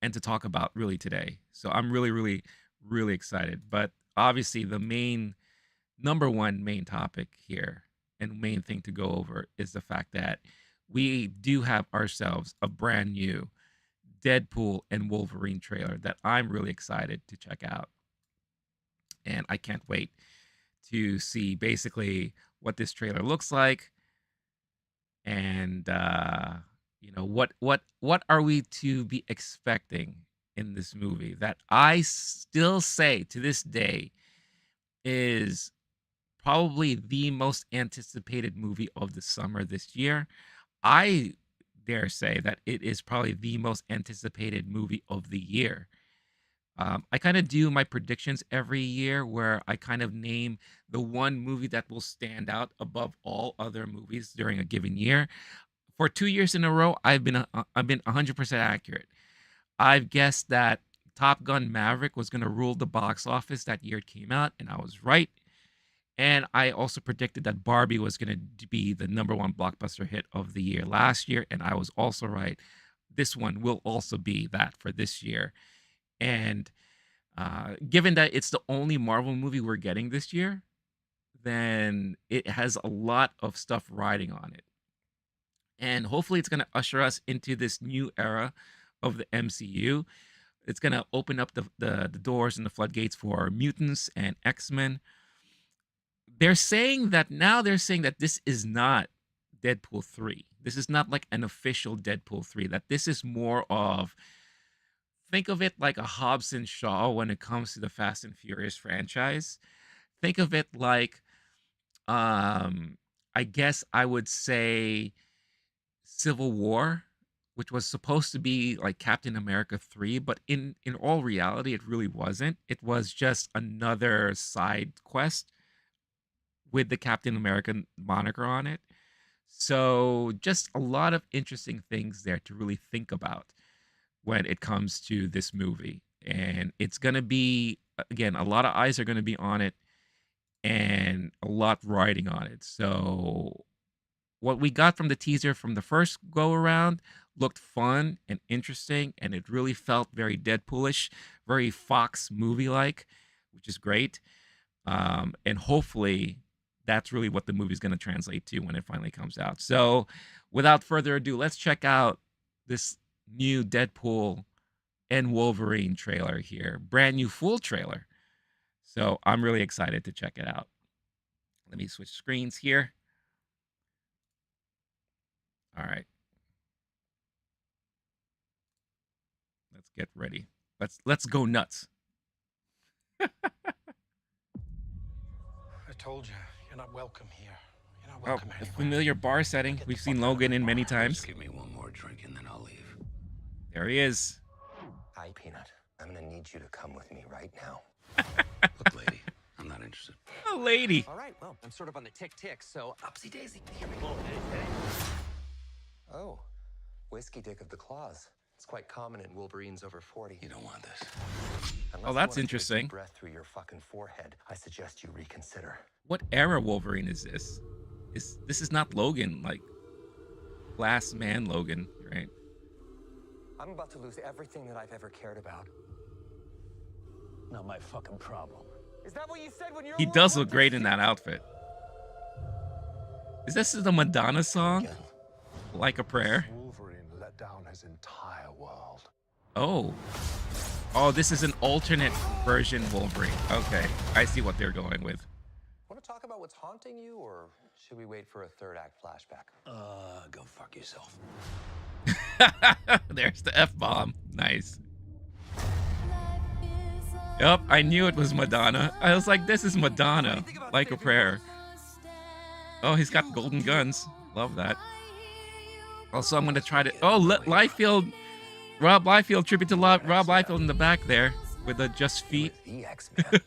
and to talk about really today. So I'm really, really, really excited. But obviously, the main number one main topic here and main thing to go over is the fact that we do have ourselves a brand new Deadpool and Wolverine trailer that I'm really excited to check out. And I can't wait to see basically what this trailer looks like and what are we to be expecting in this movie that I still say to this day is probably the most anticipated movie of the summer this year. I dare say that it is probably the most anticipated movie of the year. I kind of do my predictions every year where I kind of name the one movie that will stand out above all other movies during a given year. For 2 years in a row, I've been 100% accurate. I've guessed that Top Gun Maverick was going to rule the box office that year it came out, and I was right. And I also predicted that Barbie was going to be the number one blockbuster hit of the year last year, and I was also right. This one will also be that for this year. And given that it's the only Marvel movie we're getting this year, then it has a lot of stuff riding on it. And hopefully it's going to usher us into this new era of the MCU. It's going to open up the doors and the floodgates for mutants and X-Men. They're saying that this is not Deadpool 3. This is not like an official Deadpool 3, that this is more of, think of it like a Hobbs and Shaw when it comes to the Fast and Furious franchise. Think of it like, I guess I would say Civil War, which was supposed to be like Captain America 3, but in all reality, it really wasn't. It was just another side quest with the Captain America moniker on it. So just a lot of interesting things there to really think about when it comes to this movie. And it's going to be, again, a lot of eyes are going to be on it and a lot riding on it. So what we got from the teaser from the first go around looked fun and interesting, and it really felt very Deadpoolish, very Fox movie like, which is great. And hopefully that's really what the movie's going to translate to when it finally comes out. So without further ado, let's check out this new Deadpool and Wolverine trailer here. Brand new full trailer. So I'm really excited to check it out. Let me switch screens here. All right. Let's get ready. Let's go nuts. I told you, you're not welcome here. You're not welcome a anywhere. familiar bar setting. We've seen Logan in many times. Just give me one more drink and then I'll leave. There he is. Hi, Peanut. I'm gonna need you to come with me right now. Look, lady, I'm not interested. A lady. All right, well, I'm sort of on the tick-tick, so upsy daisy. Here we go. Oh, whiskey dick of the claws. It's quite common in Wolverines over 40. You don't want this. Oh, that's interesting. Breath through your fucking forehead. I suggest you reconsider. What era Wolverine is this? This is not Logan, like Last Man Logan, right? I'm about to lose everything that I've ever cared about. Not my fucking problem. Is that what you said when you're? He does look great in that outfit. Is this the Madonna song? Like a Prayer? Wolverine let down his entire world. Oh. Oh, this is an alternate version Wolverine. Okay, I see what they're going with. Want to talk about what's haunting you, or should we wait for a third act flashback? Go fuck yourself. There's the F-bomb. Nice. Yep, I knew it was Madonna. I was like, this is Madonna. Like a Prayer. Oh, he's got golden guns. Love that. Also, I'm going to try to... Oh, Liefeld. Rob Liefeld. Tribute to Rob Liefeld in the back there. With the Just Feet. The X-Men.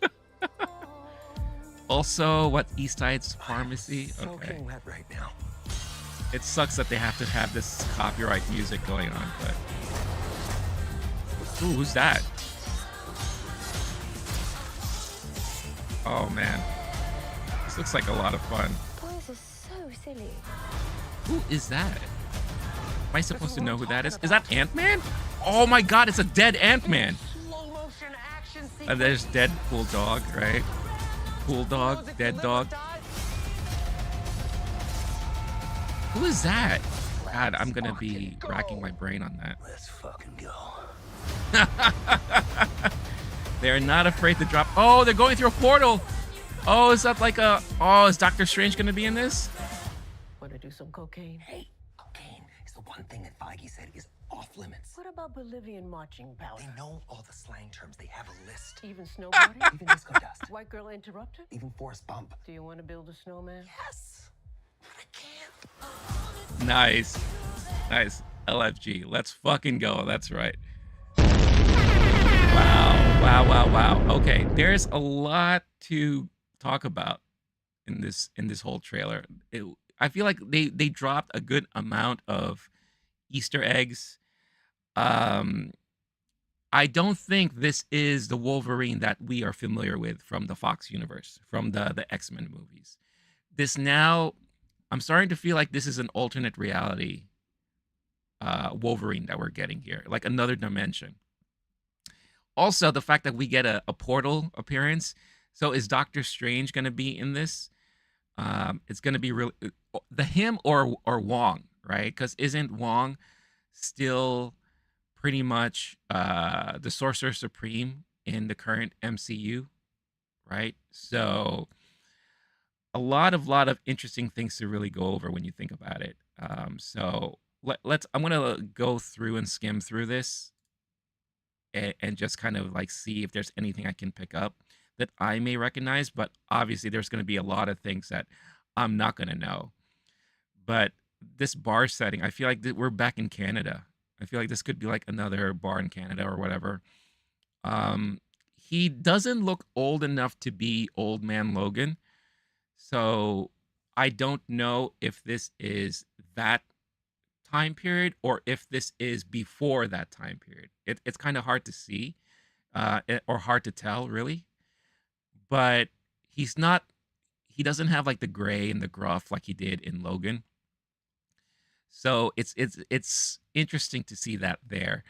Also, what? East Side's Pharmacy? Okay. Soaking wet right now. It sucks that they have to have this copyright music going on, but... Ooh, who's that? Oh, man. This looks like a lot of fun. Boys are so silly. Who is that? Am I supposed to know who that is? Is that Ant-Man? Oh my God, it's a dead Ant-Man. Slow motion action And there's Deadpool dog, right? Cool dog, dead dog. Who is that? God, I'm gonna be racking my brain on that. Let's fucking go. They're not afraid to drop. Oh, they're going through a portal. Oh, is that like a... Oh, is Doctor Strange gonna be in this? Want to do some cocaine? Hey, cocaine is the one thing that Feige said is off limits. What about Bolivian marching powder? They know all the slang terms. They have a list. Even snowboarding? Even disco dust. White girl interrupter? Even forest bump. Do you want to build a snowman? Yes. But I can't. Nice. Nice. LFG. Let's fucking go. That's right. Wow. Okay, there's a lot to talk about in this whole trailer. I feel like they dropped a good amount of Easter eggs. I don't think this is the Wolverine that we are familiar with from the Fox universe, from the X-Men movies. This now, I'm starting to feel like this is an alternate reality Wolverine that we're getting here, like another dimension. Also, the fact that we get a portal appearance. So is Doctor Strange going to be in this? It's going to be really him or Wong, right? Because isn't Wong still pretty much the Sorcerer Supreme in the current MCU, right? So a lot of interesting things to really go over when you think about it. So I'm gonna go through and skim through this and just kind of like see if there's anything I can pick up that I may recognize. But obviously, there's going to be a lot of things that I'm not going to know. But this bar setting, I feel like we're back in Canada. I feel like this could be like another bar in Canada or whatever. He doesn't look old enough to be Old Man Logan. So I don't know if this is that time period or if this is before that time period. It's kind of hard to see or hard to tell, really. But he doesn't have like the gray and the gruff like he did in Logan. So it's interesting to see that there.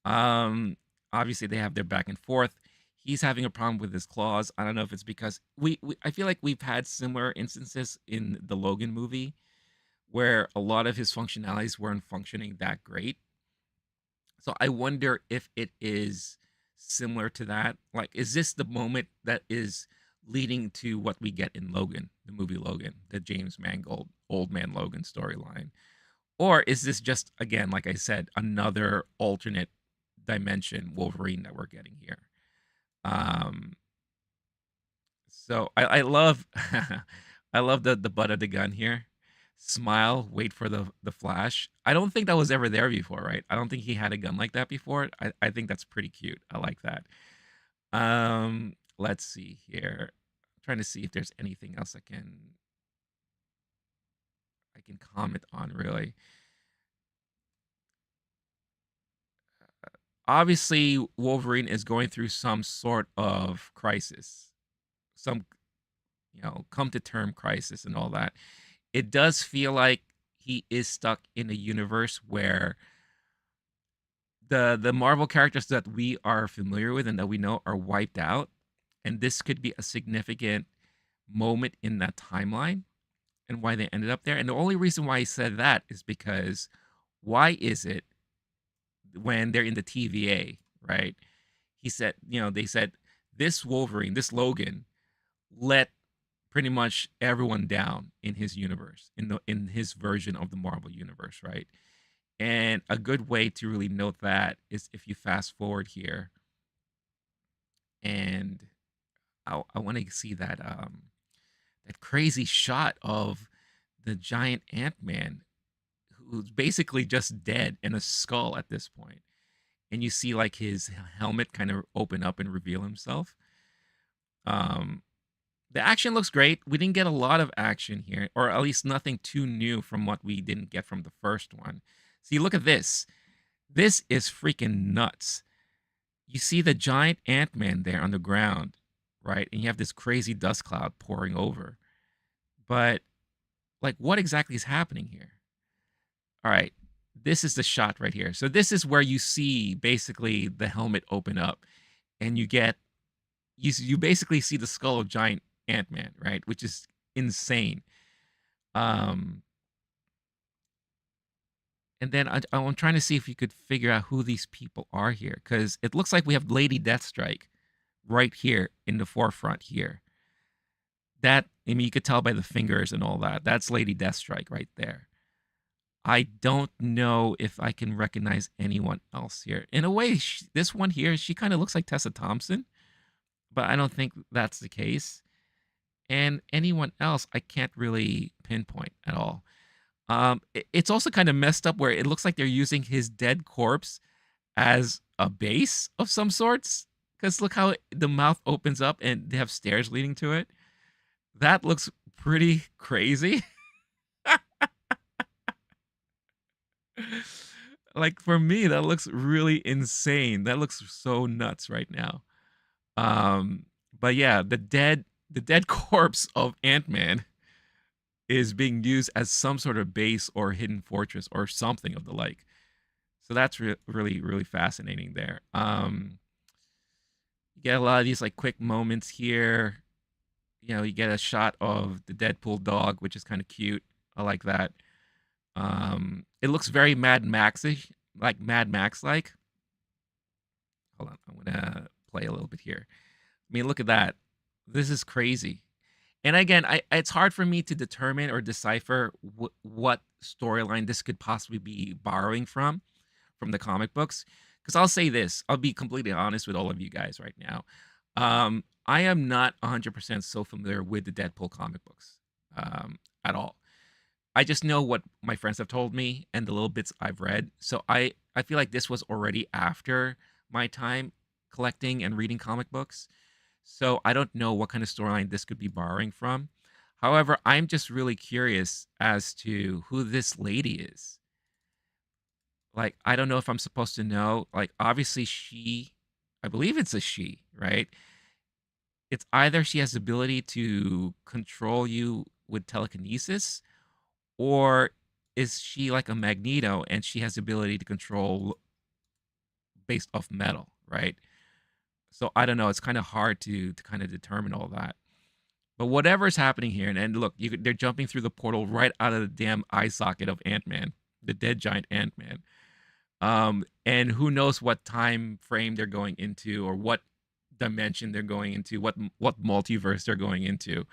Obviously they have their back and forth. He's having a problem with his claws. I don't know if it's because I feel like we've had similar instances in the Logan movie where a lot of his functionalities weren't functioning that great. So I wonder if it is similar to that. Like, is this the moment that is leading to what we get in Logan, the movie Logan, the James Mangold Old Man Logan storyline? Or is this just, again, like I said, another alternate dimension Wolverine that we're getting here? So I love I love the butt of the gun here. Smile, wait for the flash. I don't think that was ever there before, right? I don't think he had a gun like that before. I think that's pretty cute. I like that. Let's see here. I'm trying to see if there's anything else I can comment on, really. Obviously, Wolverine is going through some sort of crisis, some come to term crisis and all that. It does feel like he is stuck in a universe where the Marvel characters that we are familiar with and that we know are wiped out, and this could be a significant moment in that timeline and why they ended up there. And the only reason why he said that is because why is it when they're in the TVA, right? He said, they said this Wolverine, this Logan, let pretty much everyone down in his universe, in his version of the Marvel universe, right? And a good way to really note that is if you fast forward here, and I want to see that that crazy shot of the giant Ant-Man who's basically just dead and a skull at this point. And you see like his helmet kind of open up and reveal himself. The action looks great. We didn't get a lot of action here, or at least nothing too new from what we didn't get from the first one. See, look at this. This is freaking nuts. You see the giant Ant-Man there on the ground, right? And you have this crazy dust cloud pouring over. But, like, what exactly is happening here? All right. this is the shot right here. So this is where you see basically the helmet open up, and you basically see the skull of giant Ant-Man, right? Which is insane. Um, and then I'm trying to see if you could figure out who these people are here, because it looks like we have Lady Deathstrike right here in the forefront here. That, I mean, you could tell by the fingers and all that. That's Lady Deathstrike right there. I don't know if I can recognize anyone else here. In a way, this one here, she kind of looks like Tessa Thompson, but I don't think that's the case. And anyone else, I can't really pinpoint at all. It's also kind of messed up where it looks like they're using his dead corpse as a base of some sorts. Because look how the mouth opens up and they have stairs leading to it. That looks pretty crazy. Like, for me, that looks really insane. That looks so nuts right now. But yeah, the dead corpse of Ant-Man is being used as some sort of base or hidden fortress or something of the like. So that's really, really fascinating there. You get a lot of these like quick moments here. You know, you get a shot of the Deadpool dog, which is kind of cute. I like that. It looks very Mad Max-ish, like Mad Max-like. Hold on, I'm gonna play a little bit here. I mean, look at that. This is crazy. And again, it's hard for me to determine or decipher what storyline this could possibly be borrowing from the comic books. Because I'll say this, I'll be completely honest with all of you guys right now. I am not 100% so familiar with the Deadpool comic books at all. I just know what my friends have told me and the little bits I've read. So I feel like this was already after my time collecting and reading comic books. So I don't know what kind of storyline this could be borrowing from. However, I'm just really curious as to who this lady is. Like, I don't know if I'm supposed to know. Like, obviously I believe it's a she, right? It's either she has the ability to control you with telekinesis, or is she like a Magneto and she has the ability to control based off metal, right? So I don't know. It's kind of hard to kind of determine all that. But whatever's happening here, and look, they're jumping through the portal right out of the damn eye socket of Ant-Man, the dead giant Ant-Man. And who knows what time frame they're going into, or what dimension they're going into, what multiverse they're going into.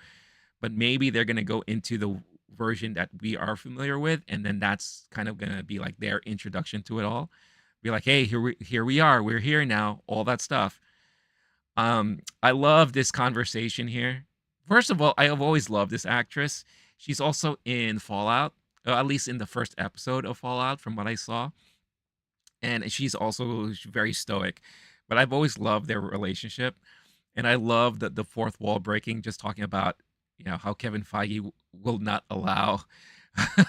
But maybe they're going to go into the version that we are familiar with, and then that's kind of going to be like their introduction to it all. Be like, hey, here we are, we're here now, all that stuff. I love this conversation here. First of all, I have always loved this actress. She's also in Fallout, at least in the first episode of Fallout, from what I saw. And she's also very stoic. But I've always loved their relationship. And I love the fourth wall breaking, just talking about, you know, how Kevin Feige will not allow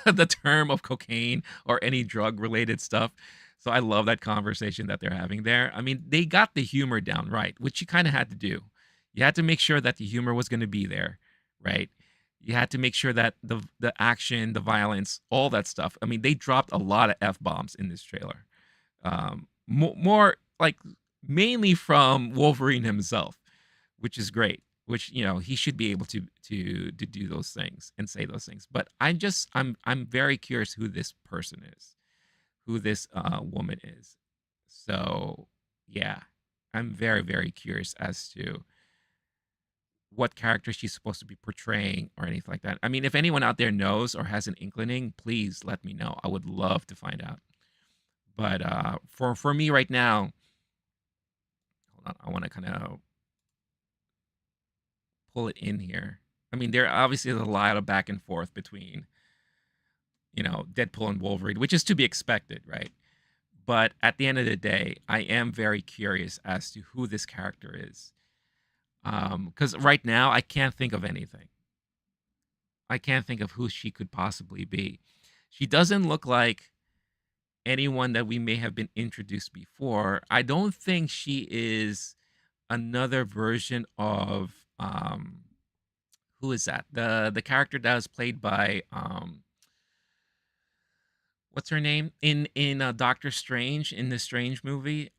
the term of cocaine or any drug related stuff. So I love that conversation that they're having there. I mean, they got the humor down right, which you kind of had to do. You had to make sure that the humor was going to be there, right? You had to make sure that the action, the violence, all that stuff. I mean, they dropped a lot of F-bombs in this trailer. More like mainly from Wolverine himself, which is great. Which, you know, he should be able to do those things and say those things. But I'm very curious who this person is, who this woman is. So yeah, I'm very, very curious as to what character she's supposed to be portraying or anything like that. I mean, if anyone out there knows or has an inkling, please let me know. I would love to find out. But for me right now, hold on, I want to kind of pull it in here. I mean, there obviously is a lot of back and forth between, you know, Deadpool and Wolverine, which is to be expected, right? But at the end of the day, I am very curious as to who this character is. Because right now, I can't think of anything. I can't think of who she could possibly be. She doesn't look like anyone that we may have been introduced before. I don't think she is another version of who is that? The character that was played by what's her name in Doctor Strange, in the Strange movie.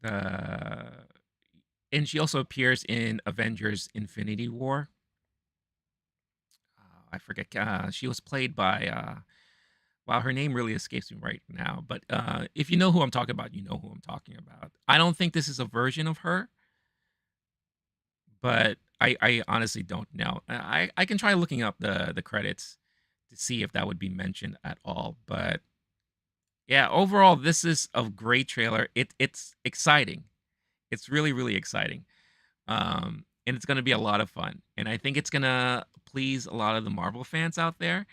The and she also appears in Avengers: Infinity War. I forget. She was played by. Wow, her name really escapes me right now. But if you know who I'm talking about, you know who I'm talking about. I don't think this is a version of her, but I honestly don't know. I can try looking up the credits to see if that would be mentioned at all. But yeah, overall, this is a great trailer. It's exciting. It's really really exciting. And it's gonna be a lot of fun. And I think it's gonna please a lot of the Marvel fans out there.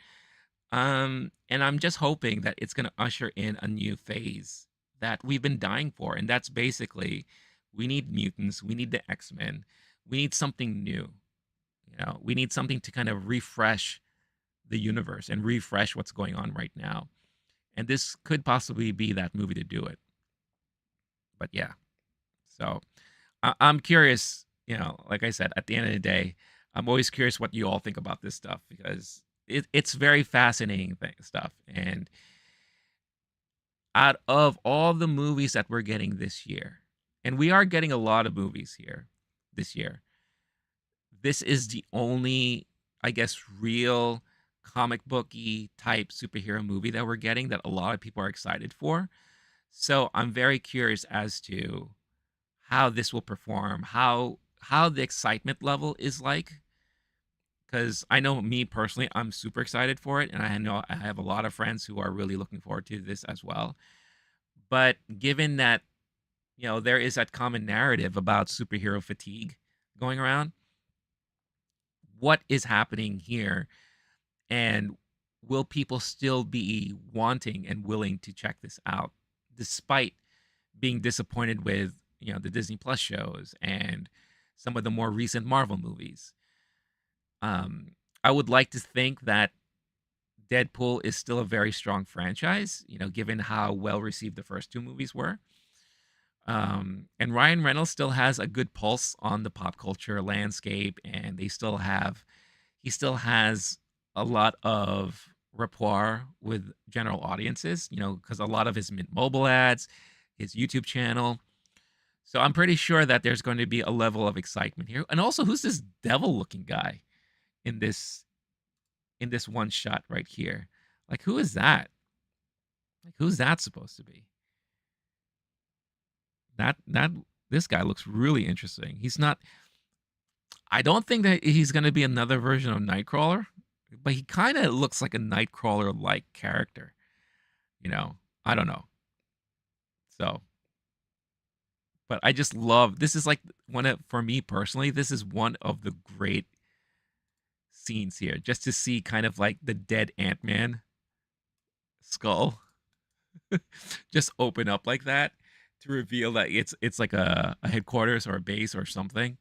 And I'm just hoping that it's gonna usher in a new phase that we've been dying for, and that's basically we need mutants, we need the X-Men, we need something new. You know, we need something to kind of refresh the universe and refresh what's going on right now. And this could possibly be that movie to do it. But yeah, so I'm curious. You know, like I said, at the end of the day, I'm always curious what you all think about this stuff because it's very fascinating stuff. And out of all the movies that we're getting this year, and we are getting a lot of movies here this year, this is the only, I guess, real comic booky type superhero movie that we're getting that a lot of people are excited for. So I'm very curious as to how this will perform, how the excitement level is like. Because I know me personally, I'm super excited for it, and I know I have a lot of friends who are really looking forward to this as well. But given that there is that common narrative about superhero fatigue going around, what is happening here, and will people still be wanting and willing to check this out, despite being disappointed with the Disney Plus shows and some of the more recent Marvel movies? I would like to think that Deadpool is still a very strong franchise, given how well received the first two movies were. And Ryan Reynolds still has a good pulse on the pop culture landscape, and he still has a lot of rapport with general audiences, because a lot of his Mint Mobile ads, his YouTube channel. So I'm pretty sure that there's going to be a level of excitement here. And also, who's this devil-looking guy in this one shot right here? Like, who is that? Like, who's that supposed to be? That this guy looks really interesting. He's not. I don't think that he's going to be another version of Nightcrawler, but he kind of looks like a Nightcrawler-like character. I don't know. So, but I just love this. Is like for me personally, this is one of the great scenes here, just to see kind of like the dead Ant-Man skull just open up like that to reveal that it's like a headquarters or a base or something.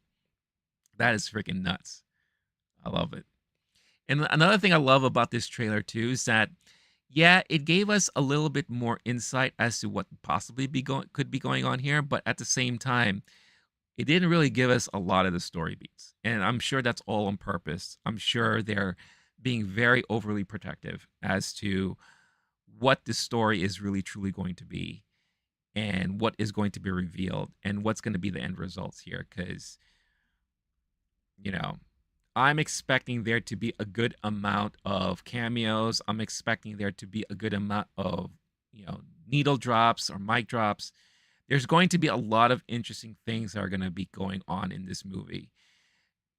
That is freaking nuts. I love it. And another thing I love about this trailer too is that, yeah, it gave us a little bit more insight as to what possibly could be going on here, but at the same time, it didn't really give us a lot of the story beats. And I'm sure that's all on purpose. I'm sure they're being very overly protective as to what the story is really truly going to be and what is going to be revealed and what's going to be the end results here. Because, I'm expecting there to be a good amount of cameos. I'm expecting there to be a good amount of, needle drops or mic drops. There's going to be a lot of interesting things that are going to be going on in this movie.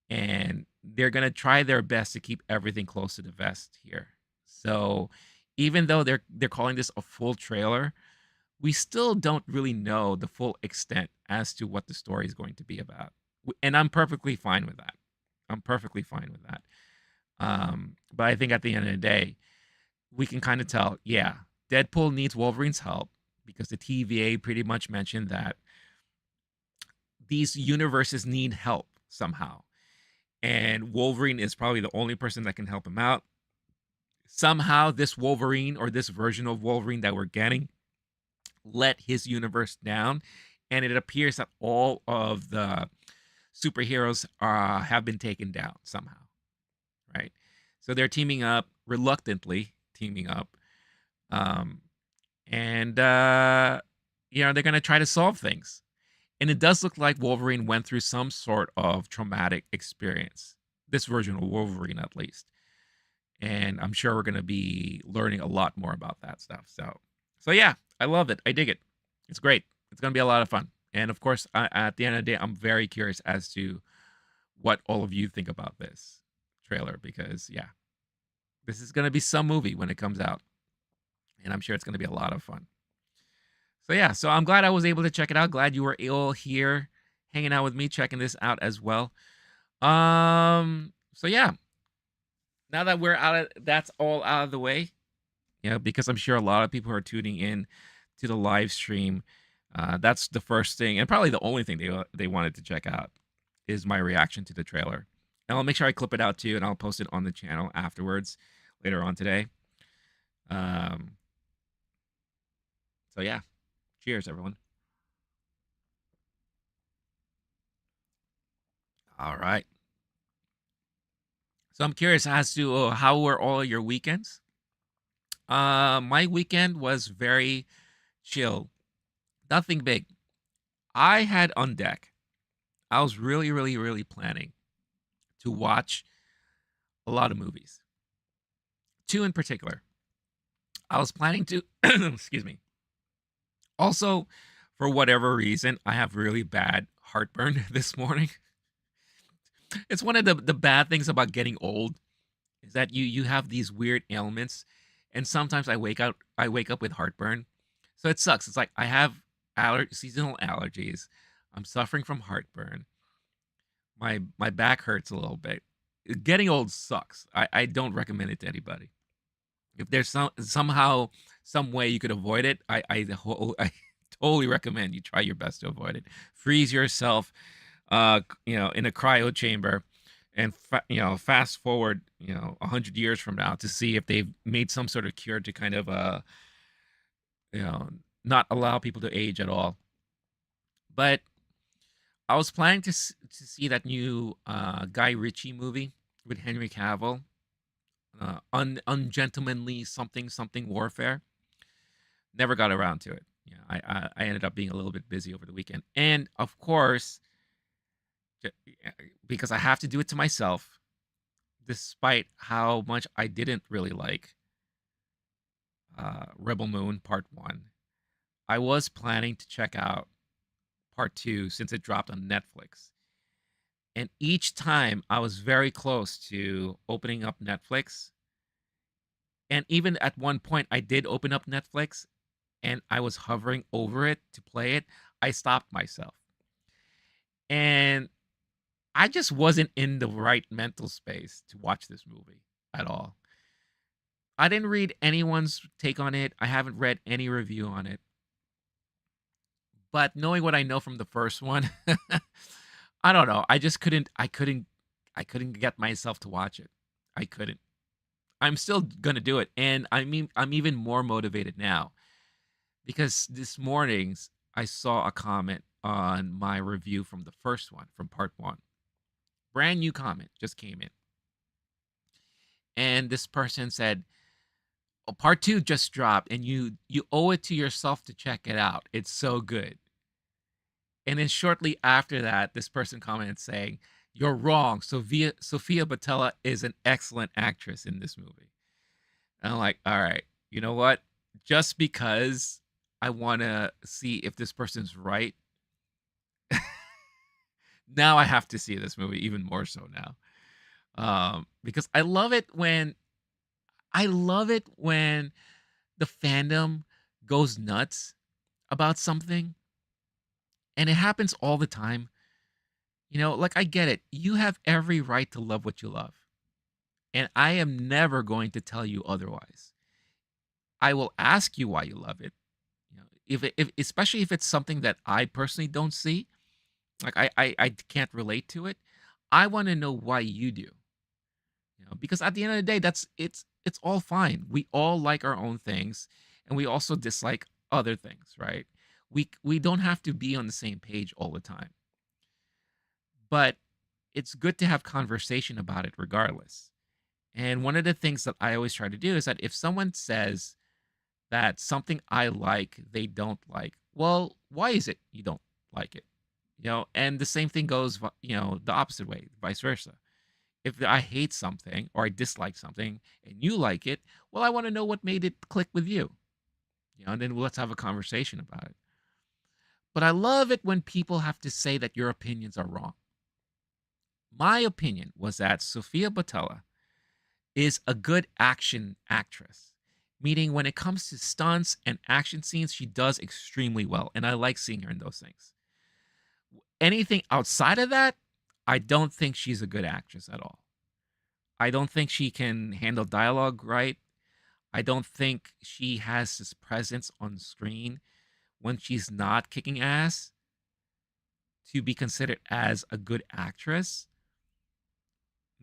And they're going to try their best to keep everything close to the vest here. So even though they're calling this a full trailer, we still don't really know the full extent as to what the story is going to be about. And I'm perfectly fine with that. But I think at the end of the day, we can kind of tell, yeah, Deadpool needs Wolverine's help, because the TVA pretty much mentioned that these universes need help somehow. And Wolverine is probably the only person that can help him out. Somehow this Wolverine, or this version of Wolverine that we're getting, let his universe down. And it appears that all of the superheroes have been taken down somehow. Right? So they're teaming up reluctantly, teaming up. Um, and they're gonna try to solve things. And it does look like Wolverine went through some sort of traumatic experience. This version of Wolverine, at least. And I'm sure we're gonna be learning a lot more about that stuff. So yeah, I love it. I dig it. It's great. It's gonna be a lot of fun. And of course, at the end of the day, I'm very curious as to what all of you think about this trailer, because yeah, this is gonna be some movie when it comes out, and I'm sure it's gonna be a lot of fun. So yeah, so I'm glad I was able to check it out. Glad you were all here hanging out with me, checking this out as well. So yeah, now that that's all out of the way, because I'm sure a lot of people are tuning in to the live stream. That's the first thing, and probably the only thing they wanted to check out is my reaction to the trailer. And I'll make sure I clip it out too, and I'll post it on the channel afterwards later on today. So yeah, cheers, everyone. All right. So I'm curious as to how were all your weekends? My weekend was very chill. Nothing big. I had on deck. I was really, really, really planning to watch a lot of movies. 2 in particular. I was planning to excuse me. Also, for whatever reason, I have really bad heartburn this morning. It's one of the bad things about getting old is that you have these weird ailments, and sometimes I wake up with heartburn. So it sucks. It's like I have seasonal allergies. I'm suffering from heartburn. My back hurts a little bit. Getting old sucks. I don't recommend it to anybody. If there's somehow some way you could avoid it, I totally recommend you try your best to avoid it. Freeze yourself, in a cryo chamber, and fast forward, 100 years from now to see if they've made some sort of cure to kind of not allow people to age at all. But I was planning to see that new Guy Ritchie movie with Henry Cavill, Ungentlemanly something warfare. Never got around to it. I ended up being a little bit busy over the weekend, and of course, because I have to do it to myself, despite how much I didn't really like Rebel Moon Part 1, I was planning to check out Part 2 since it dropped on Netflix. And each time I was very close to opening up Netflix. And even at one point, I did open up Netflix and I was hovering over it to play it. I stopped myself. And I just wasn't in the right mental space to watch this movie at all. I didn't read anyone's take on it. I haven't read any review on it. But knowing what I know from the first one, I don't know. I couldn't get myself to watch it. I couldn't. I'm still gonna do it, and I'm even more motivated now because this morning I saw a comment on my review from the first one, from Part 1. Brand new comment just came in, and this person said, "Oh, Part 2 just dropped, and you owe it to yourself to check it out. It's so good." And then shortly after that, this person commented saying, "You're wrong. Sofia Boutella is an excellent actress in this movie." And I'm like, all right, you know what? Just because I want to see if this person's right, now I have to see this movie even more so now. Because I love it when the fandom goes nuts about something. And it happens all the time. Like I get it. You have every right to love what you love. And I am never going to tell you otherwise. I will ask you why you love it. If especially if it's something that I personally don't see, like I can't relate to it. I want to know why you do. Because at the end of the day, it's all fine. We all like our own things, and we also dislike other things, right? We don't have to be on the same page all the time. But it's good to have conversation about it regardless. And one of the things that I always try to do is that if someone says that something I like, they don't like, well, why is it you don't like it? And the same thing goes, the opposite way, vice versa. If I hate something or I dislike something and you like it, well, I want to know what made it click with you. And then let's have a conversation about it. But I love it when people have to say that your opinions are wrong. My opinion was that Sofia Boutella is a good action actress, meaning when it comes to stunts and action scenes, she does extremely well, and I like seeing her in those things. Anything outside of that, I don't think she's a good actress at all. I don't think she can handle dialogue right. I don't think she has this presence on screen when she's not kicking ass to be considered as a good actress.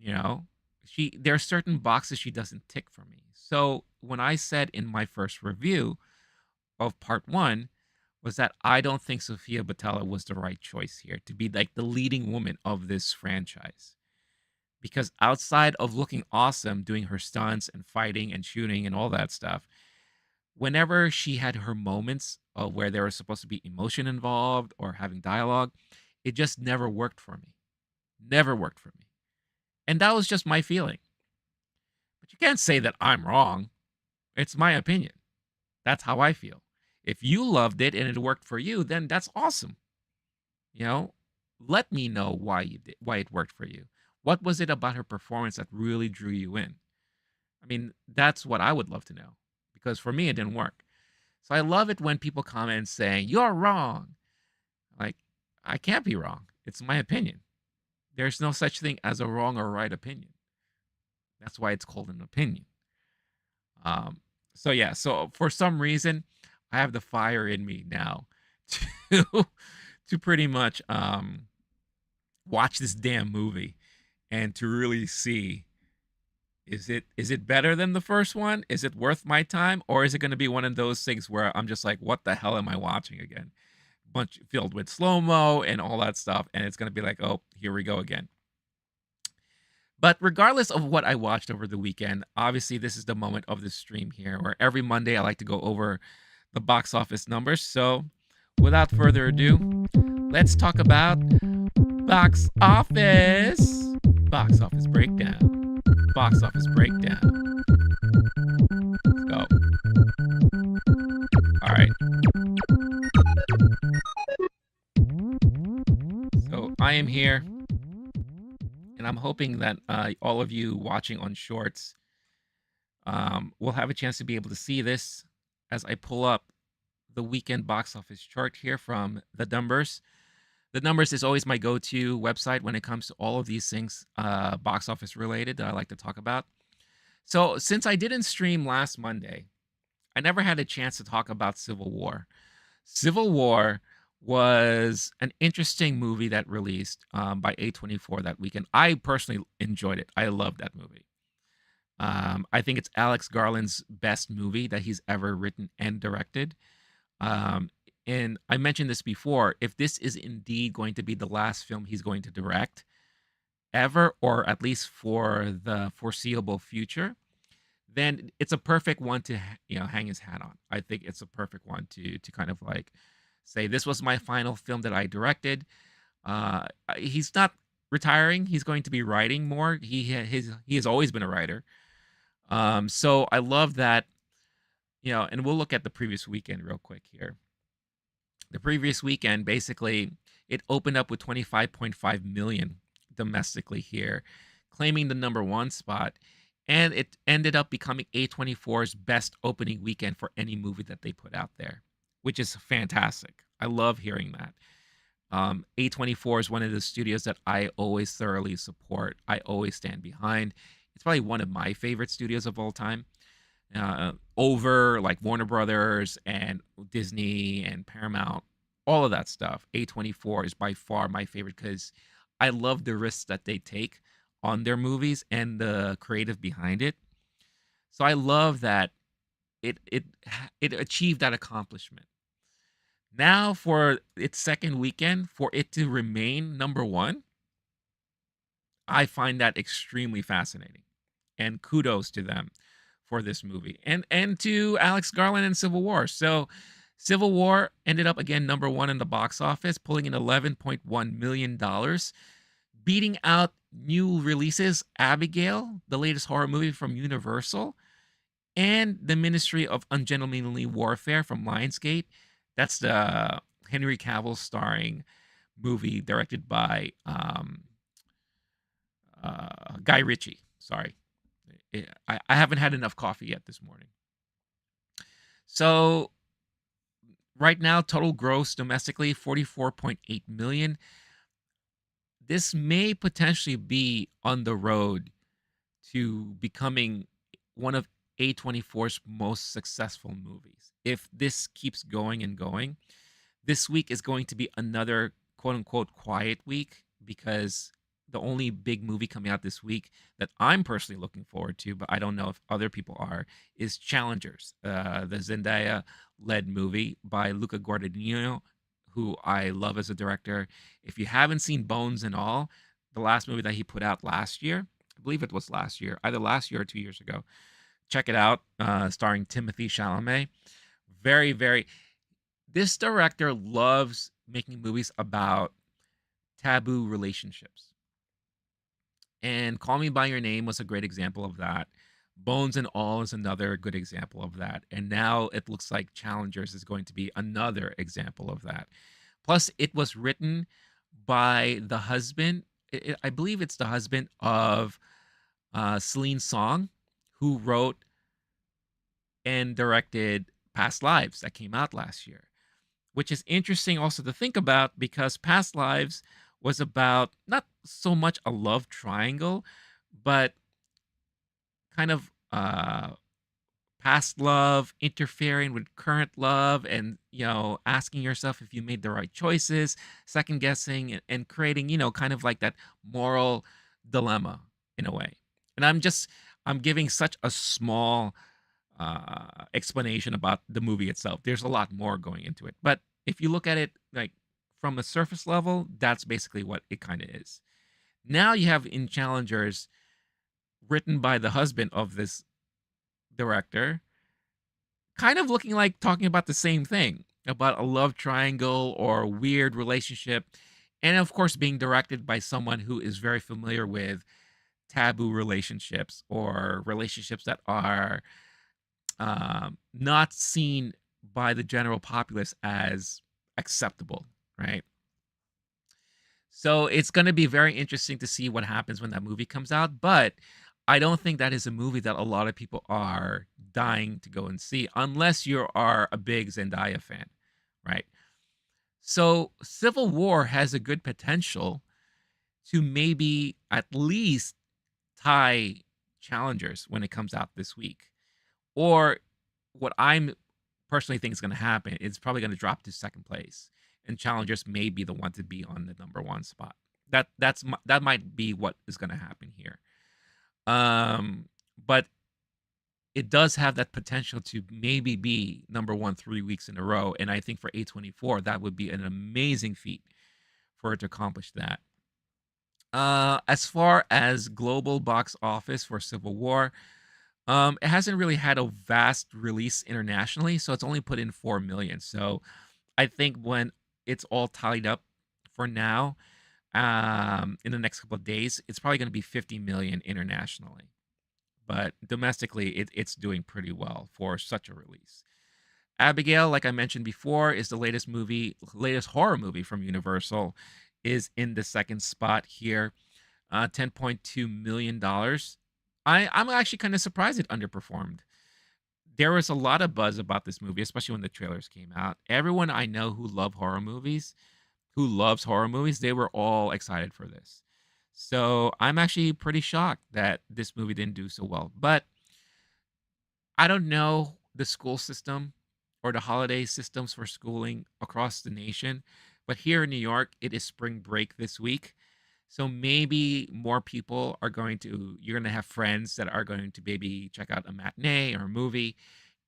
There are certain boxes she doesn't tick for me. So when I said in my first review of part 1 was that I don't think Sofia Boutella was the right choice here to be like the leading woman of this franchise. Because outside of looking awesome, doing her stunts and fighting and shooting and all that stuff, whenever she had her moments where there was supposed to be emotion involved or having dialogue, it just never worked for me. Never worked for me. And that was just my feeling. But you can't say that I'm wrong. It's my opinion. That's how I feel. If you loved it and it worked for you, then that's awesome. Let me know why it worked for you. What was it about her performance that really drew you in? I mean, that's what I would love to know, because for me, it didn't work. So I love it when people comment saying, "You're wrong." Like, I can't be wrong. It's my opinion. There's no such thing as a wrong or right opinion. That's why it's called an opinion. So for some reason, I have the fire in me now to to pretty much watch this damn movie and to really see, is it better than the first one? Is it worth my time? Or is it going to be one of those things where I'm just like, what the hell am I watching again? Bunch filled with slow-mo and all that stuff. And it's going to be like, oh, here we go again. But regardless of what I watched over the weekend, obviously this is the moment of the stream here where every Monday I like to go over the box office numbers. So without further ado, let's talk about box office. Box office breakdown. Box office breakdown. Let's go. All right. So I am here, and I'm hoping that all of you watching on Shorts will have a chance to be able to see this as I pull up the weekend box office chart here from The Numbers. The Numbers is always my go-to website when it comes to all of these things box office related that I like to talk about. So since I didn't stream last Monday, I never had a chance to talk about Civil War. Civil War was an interesting movie that released by A24 that weekend. I personally enjoyed it. I loved that movie. I think it's Alex Garland's best movie that he's ever written and directed. And I mentioned this before, if this is indeed going to be the last film he's going to direct ever, or at least for the foreseeable future, then it's a perfect one to hang his hat on. I think it's a perfect one to kind of like say, this was my final film that I directed. He's not retiring. He's going to be writing more. He has always been a writer. So I love that, and we'll look at the previous weekend real quick here. The previous weekend, basically, it opened up with 25.5 million domestically here, claiming the #1 spot. And it ended up becoming A24's best opening weekend for any movie that they put out there, which is fantastic. I love hearing that. A24 is one of the studios that I always thoroughly support. I always stand behind. It's probably one of my favorite studios of all time. Over like Warner Brothers and Disney and Paramount, all of that stuff. A24 is by far my favorite because I love the risks that they take on their movies and the creative behind it. So I love that it achieved that accomplishment. Now for its second weekend, for it to remain #1, I find that extremely fascinating. and kudos to them for this movie, and to Alex Garland and Civil War. So Civil War ended up again #1 in the box office, pulling in $11.1 million, beating out new releases Abigail, the latest horror movie from Universal, and The Ministry of Ungentlemanly Warfare from Lionsgate. That's the Henry Cavill starring movie directed by Guy Ritchie. Sorry. I haven't had enough coffee yet this morning. So right now, total gross domestically, 44.8 million. This may potentially be on the road to becoming one of A24's most successful movies. If this keeps going and going, this week is going to be another quote unquote quiet week, because the only big movie coming out this week that I'm personally looking forward to, but I don't know if other people are, is Challengers, the Zendaya led movie by Luca Guadagnino, who I love as a director. If you haven't seen Bones and All, the last movie that he put out last year, I believe it was last year, either last year or 2 years ago, check it out, starring Timothée Chalamet. Very, very, this director loves making movies about taboo relationships. And Call Me By Your Name was a great example of that. Bones and All is another good example of that. And now it looks like Challengers is going to be another example of that. Plus, it was written by the husband. I believe it's the husband of Celine Song, who wrote and directed Past Lives that came out last year, which is interesting also to think about, because Past Lives was about not so much a love triangle, but kind of past love interfering with current love, and asking yourself if you made the right choices, second guessing, and creating kind of like that moral dilemma in a way. And I'm giving such a small explanation about the movie itself. There's a lot more going into it, but if you look at it like from a surface level, that's basically what it kind of is. Now you have in Challengers, written by the husband of this director, kind of looking like talking about the same thing, about a love triangle or weird relationship, and of course being directed by someone who is very familiar with taboo relationships, or relationships that are not seen by the general populace as acceptable, right? So it's going to be very interesting to see what happens when that movie comes out, but I don't think that is a movie that a lot of people are dying to go and see, unless you are a big Zendaya fan, right? So Civil War has a good potential to maybe at least tie Challengers when it comes out this week. Or what I'm personally think is going to happen, it's probably going to drop to second place, and Challengers may be the one to be on the #1 spot. That might be what is going to happen here. But it does have that potential to maybe be #1 3 weeks in a row, and I think for A24 that would be an amazing feat for it to accomplish that. As far as global box office for Civil War, it hasn't really had a vast release internationally, so it's only put in 4 million. So I think when it's all tied up for now, in the next couple of days, it's probably going to be 50 million internationally. But domestically, it's doing pretty well for such a release. Abigail, like I mentioned before, is the latest horror movie from Universal, is in the second spot here, $10.2 million. I'm actually kind of surprised it underperformed. There was a lot of buzz about this movie, especially when the trailers came out. Everyone I know who loves horror movies, they were all excited for this. So I'm actually pretty shocked that this movie didn't do so well. But I don't know the school system or the holiday systems for schooling across the nation, but here in New York, it is spring break this week. So maybe more people you're going to have friends that are going to maybe check out a matinee or a movie.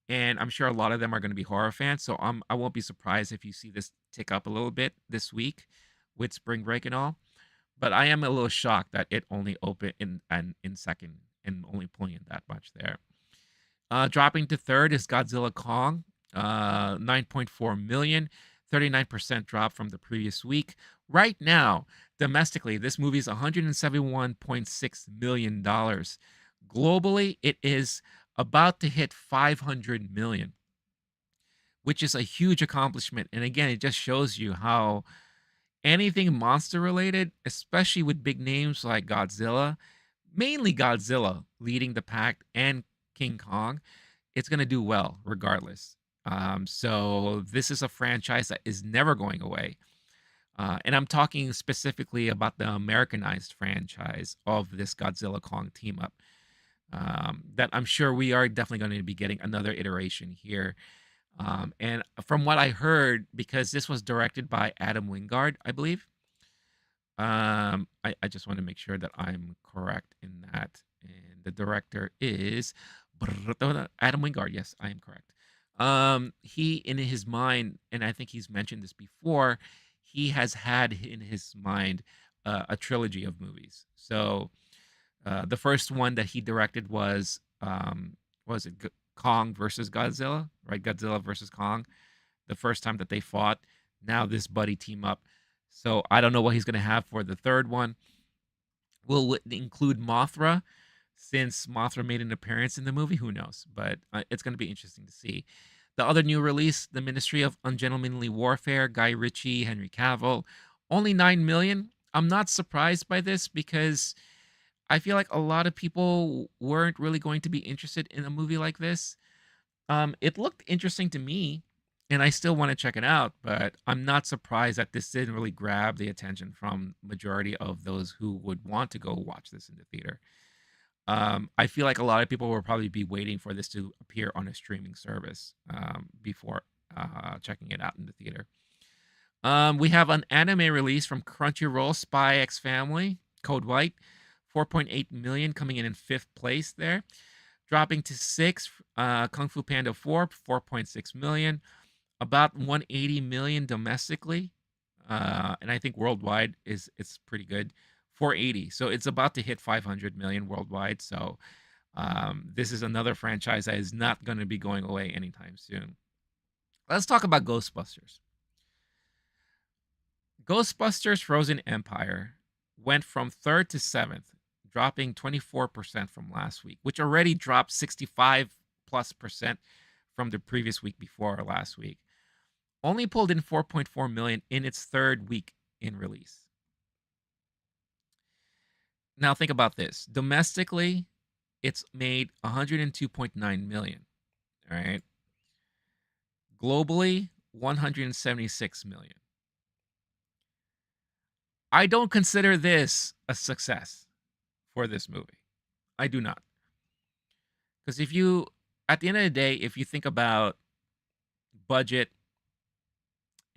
And I'm sure a lot of them are going to be horror fans. So I won't be surprised if you see this tick up a little bit this week with spring break and all. But I am a little shocked that it only opened in second and only pulling in that much there. Dropping to third is Godzilla Kong, 9.4 million, 39% drop from the previous week. Right now, domestically, this movie is $171.6 million. Globally, it is about to hit 500 million, which is a huge accomplishment. And again, it just shows you how anything monster related, especially with big names like Godzilla, mainly Godzilla leading the pack and King Kong, it's going to do well regardless. So this is a franchise that is never going away. And I'm talking specifically about the Americanized franchise of this Godzilla Kong team up. That I'm sure we are definitely going to be getting another iteration here. And from what I heard, because this was directed by Adam Wingard, I believe. I just want to make sure that I'm correct in that. And the director is Adam Wingard. Yes, I am correct. He, in his mind, and I think he's mentioned this before, he has had in his mind a trilogy of movies. So the first one that he directed was it Kong versus Godzilla, right? Godzilla versus Kong. The first time that they fought. Now this buddy team up. So I don't know what he's going to have for the third one. Will it include Mothra? Since Mothra made an appearance in the movie, who knows? But it's going to be interesting to see. The other new release, The Ministry of Ungentlemanly Warfare, Guy Ritchie, Henry Cavill, only 9 million. I'm not surprised by this because I feel like a lot of people weren't really going to be interested in a movie like this. It looked interesting to me, and I still want to check it out, but I'm not surprised that this didn't really grab the attention from majority of those who would want to go watch this in the theater. I feel like a lot of people will probably be waiting for this to appear on a streaming service before checking it out in the theater. We have an anime release from Crunchyroll, Spy X Family, Code White, 4.8 million, coming in fifth place there. Dropping to sixth, Kung Fu Panda 4, 4.6 million, about 180 million domestically, and I think worldwide it's pretty good, 480. So it's about to hit 500 million worldwide. So this is another franchise that is not going to be going away anytime soon. Let's talk about Ghostbusters. Ghostbusters Frozen Empire went from third to seventh, dropping 24% from last week, which already dropped 65+% from the previous week before last week. Only pulled in 4.4 million in its third week in release. Now think about this. Domestically, it's made 102.9 million. All right. Globally, 176 million. I don't consider this a success for this movie. I do not. Because at the end of the day, if you think about budget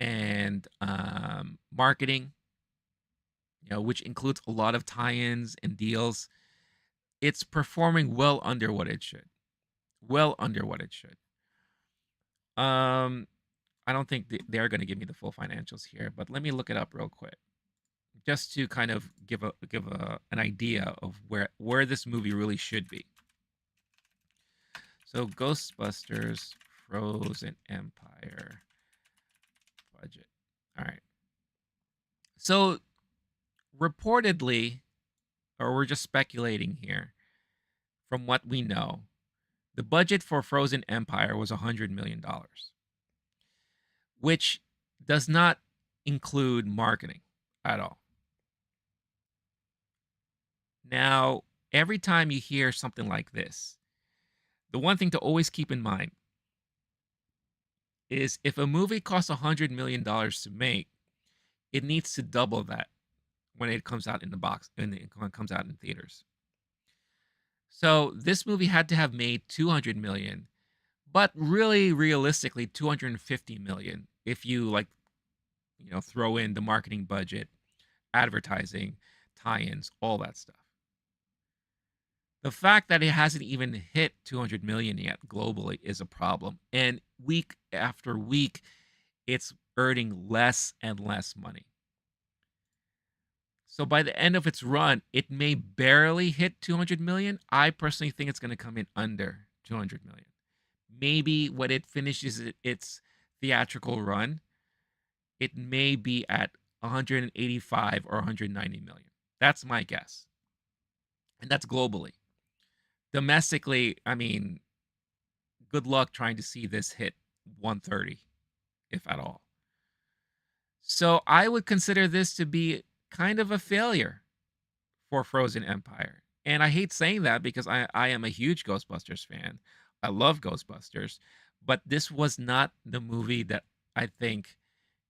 and marketing, which includes a lot of tie-ins and deals, it's performing well under what it should. Well under what it should. I don't think they're going to give me the full financials here, but let me look it up real quick, just to kind of give an idea of where this movie really should be. So Ghostbusters Frozen Empire budget. All right. So reportedly, or we're just speculating here, from what we know, the budget for Frozen Empire was $100 million, which does not include marketing at all. Now, every time you hear something like this, the one thing to always keep in mind is if a movie costs $100 million to make, it needs to double that when it comes out in the box, when it comes out in theaters. So this movie had to have made 200 million, but really realistically 250 million if you throw in the marketing budget, advertising, tie-ins, all that stuff. The fact that it hasn't even hit 200 million yet globally is a problem. And week after week, it's earning less and less money. So by the end of its run, it may barely hit 200 million. I personally think it's going to come in under 200 million. Maybe when it finishes its theatrical run, it may be at 185 or 190 million. That's my guess. And that's globally. Domestically, I mean, good luck trying to see this hit 130, if at all. So I would consider this to be kind of a failure for Frozen Empire. And I hate saying that because I am a huge Ghostbusters fan. I love Ghostbusters, but this was not the movie that I think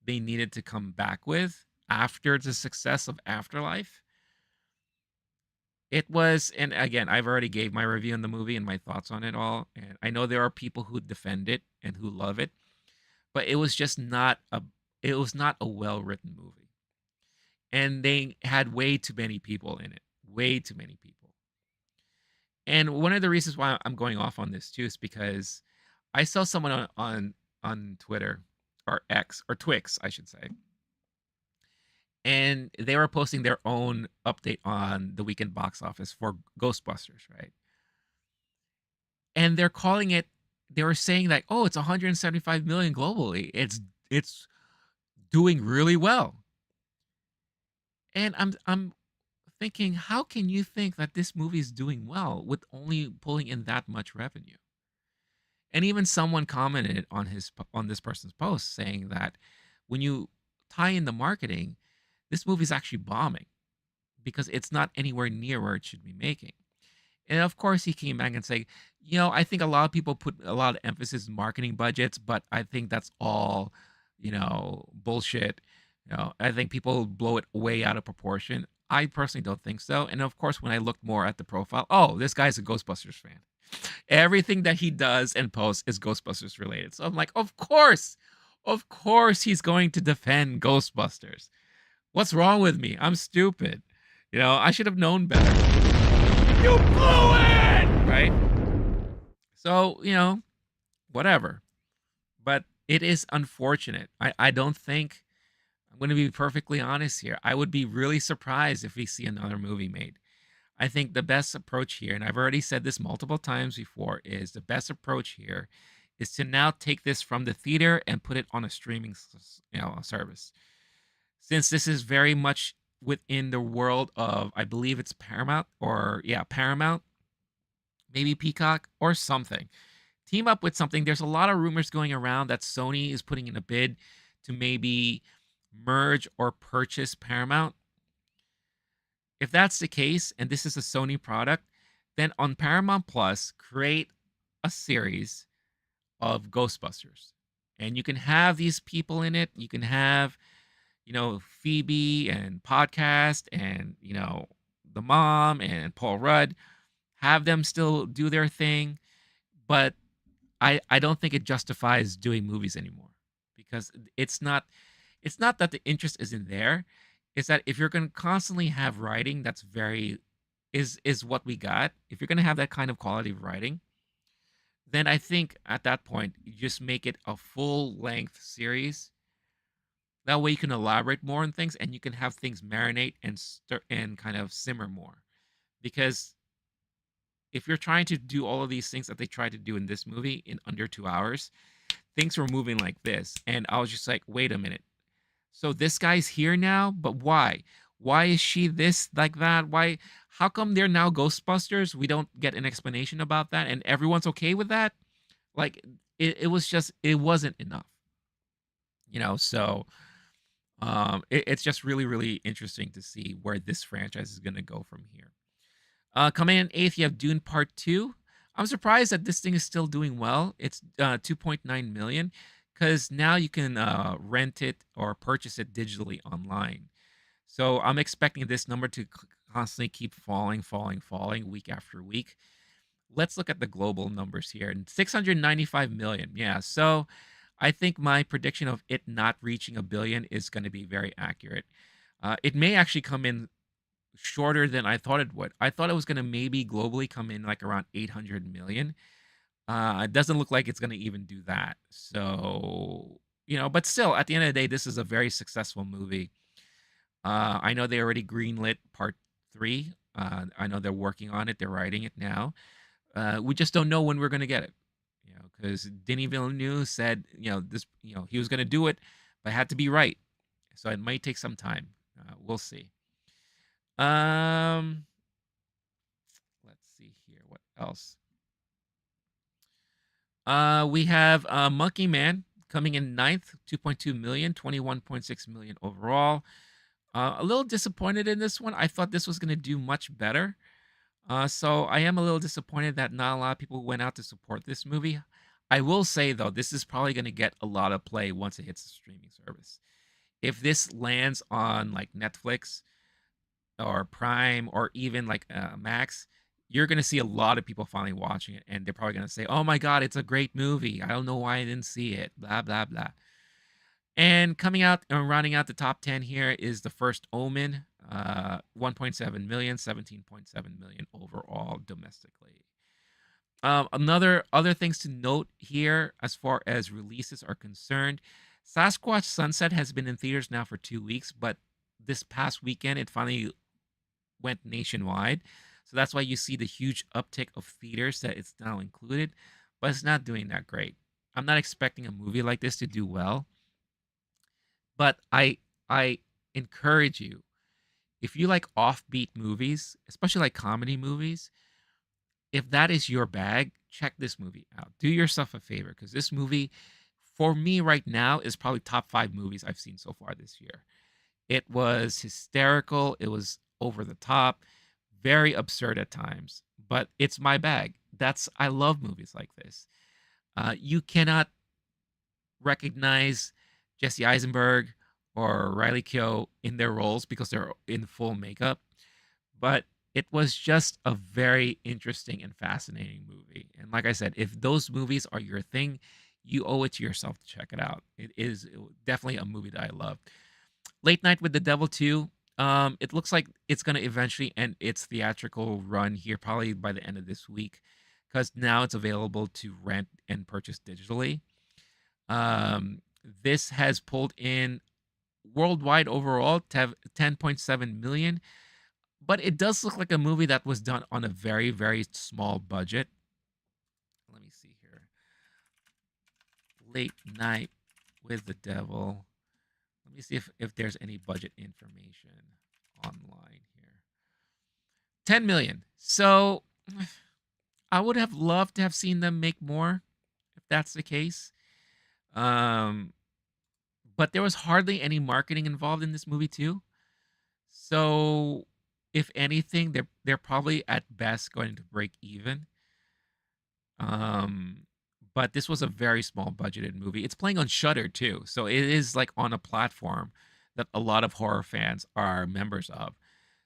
they needed to come back with after the success of Afterlife. It was, and again, I've already gave my review on the movie and my thoughts on it all, and I know there are people who defend it and who love it, but it was just not a well-written movie. And they had way too many people in it. Way too many people. And one of the reasons why I'm going off on this too is because I saw someone on Twitter or X or Twix, I should say. And they were posting their own update on the weekend box office for Ghostbusters, right? And they're calling it, they were saying like, oh, it's 175 million globally. It's doing really well. And I'm thinking, how can you think that this movie is doing well with only pulling in that much revenue? And even someone commented on this person's post saying that when you tie in the marketing, this movie is actually bombing because it's not anywhere near where it should be making. And of course, he came back and said, I think a lot of people put a lot of emphasis in marketing budgets, but I think that's all, bullshit. I think people blow it way out of proportion. I personally don't think so. And of course, when I looked more at the profile, oh, this guy's a Ghostbusters fan. Everything that he does and posts is Ghostbusters related. So I'm like, of course he's going to defend Ghostbusters. What's wrong with me? I'm stupid. I should have known better. You blew it! Right? So, whatever. But it is unfortunate. I don't think, I'm going to be perfectly honest here, I would be really surprised if we see another movie made. I think the best approach here, and I've already said this multiple times before, is the best approach here is to now take this from the theater and put it on a streaming service. Since this is very much within the world of, I believe it's Paramount, maybe Peacock or something. Team up with something. There's a lot of rumors going around that Sony is putting in a bid to maybe merge or purchase Paramount. If that's the case, and this is a Sony product, then on Paramount Plus, create a series of Ghostbusters. And you can have these people in it. You can have, Phoebe and Podcast and, the mom and Paul Rudd. Have them still do their thing. But I don't think it justifies doing movies anymore. Because it's not that the interest isn't there. Is that if you're going to constantly have writing that's is what we got, if you're going to have that kind of quality of writing, then I think at that point, you just make it a full-length series. That way you can elaborate more on things and you can have things marinate and kind of simmer more. Because if you're trying to do all of these things that they tried to do in this movie in under 2 hours, things were moving like this. And I was just like, wait a minute. So this guy's here now, but why? Why is she this, like that? Why? How come they're now Ghostbusters? We don't get an explanation about that, and everyone's okay with that? Like, it wasn't enough. So it's just really, really interesting to see where this franchise is going to go from here. Coming in 8th, you have Dune Part 2. I'm surprised that this thing is still doing well. It's 2.9 million. Because now you can rent it or purchase it digitally online. So I'm expecting this number to constantly keep falling week after week. Let's look at the global numbers here. 695 million. Yeah, so I think my prediction of it not reaching a billion is going to be very accurate. It may actually come in shorter than I thought it would. I thought it was going to maybe globally come in like around 800 million. It doesn't look like it's going to even do that. So, but still, at the end of the day, this is a very successful movie. I know they already greenlit part 3. I know they're working on it. They're writing it now. We just don't know when we're going to get it. Because Denis Villeneuve said, he was going to do it, but it had to be right. So it might take some time. We'll see. Um, let's see here. What else? We have Monkey Man coming in ninth, 2.2 million, 21.6 million overall. A little disappointed in this one. I thought this was going to do much better. So I am a little disappointed that not a lot of people went out to support this movie. I will say, though, this is probably going to get a lot of play once it hits the streaming service. If this lands on like Netflix or Prime or even like Max, you're going to see a lot of people finally watching it. And they're probably going to say, oh my God, it's a great movie. I don't know why I didn't see it. Blah, blah, blah. And coming out and rounding out the top 10 here is The First Omen, 1.7 million, 17.7 million overall domestically. Other things to note here as far as releases are concerned, Sasquatch Sunset has been in theaters now for 2 weeks, but this past weekend it finally went nationwide. So that's why you see the huge uptick of theaters that it's now included, but it's not doing that great. I'm not expecting a movie like this to do well. But I encourage you, if you like offbeat movies, especially like comedy movies, if that is your bag, check this movie out. Do yourself a favor because this movie, for me right now, is probably top 5 movies I've seen so far this year. It was hysterical. It was over the top, very absurd at times, but it's my bag. I love movies like this. You cannot recognize Jesse Eisenberg or Riley Keough in their roles because they're in full makeup. But it was just a very interesting and fascinating movie. And like I said, if those movies are your thing, you owe it to yourself to check it out. It is definitely a movie that I love. Late Night with the Devil 2. It looks like it's going to eventually end its theatrical run here, probably by the end of this week, because now it's available to rent and purchase digitally. This has pulled in worldwide overall 10.7 million, but it does look like a movie that was done on a very, very small budget. Let me see here. Late Night with the Devil. Let me see if there's any budget information online here. 10 million. So I would have loved to have seen them make more if that's the case. But there was hardly any marketing involved in this movie too. So if anything, they're probably at best going to break even. But this was a very small budgeted movie. It's playing on Shudder too, so it is like on a platform that a lot of horror fans are members of.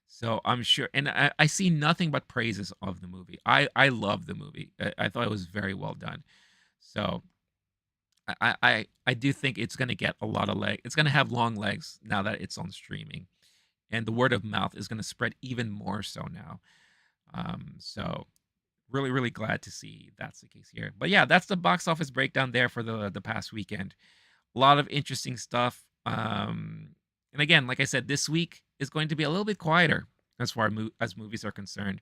So I'm sure, and I see nothing but praises of the movie. I love the movie. I thought it was very well done. So I do think it's going to get a lot of leg. It's going to have long legs now that it's on streaming, and the word of mouth is going to spread even more so now. So really, really glad to see that's the case here. But yeah, that's the box office breakdown there for the past weekend. A lot of interesting stuff. And again, like I said, this week is going to be a little bit quieter as far as movies are concerned,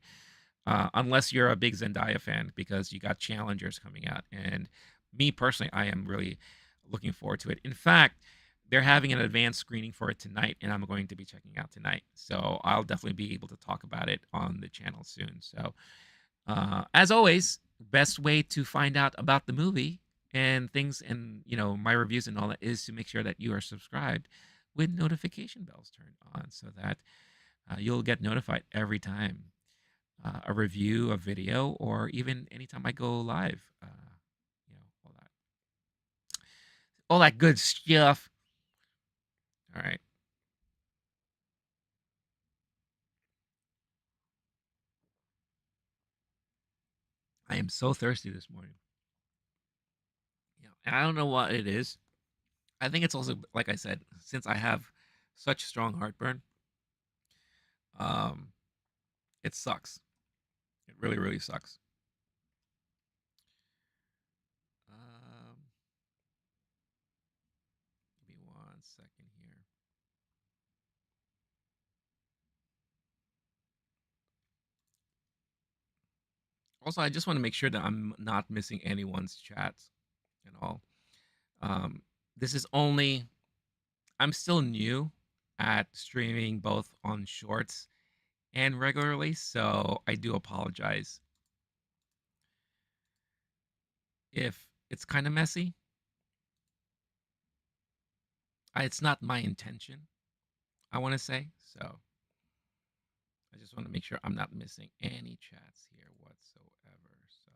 unless you're a big Zendaya fan because you got Challengers coming out. And me personally, I am really looking forward to it. In fact, they're having an advanced screening for it tonight, and I'm going to be checking out tonight. So I'll definitely be able to talk about it on the channel soon. So as always, best way to find out about the movie and things and my reviews and all that is to make sure that you are subscribed with notification bells turned on so that you'll get notified every time a review, a video, or even anytime I go live. All that good stuff. All right. I am so thirsty this morning. And I don't know what it is. I think it's also, like I said, since I have such strong heartburn, it sucks. It really, really sucks. Give me 1 second here. Also, I just want to make sure that I'm not missing anyone's chats at all. Um, this is only, I'm still new at streaming both on shorts and regularly, so I do apologize if it's kind of messy. It's not my intention, I want to say. So I just want to make sure I'm not missing any chats here whatsoever. So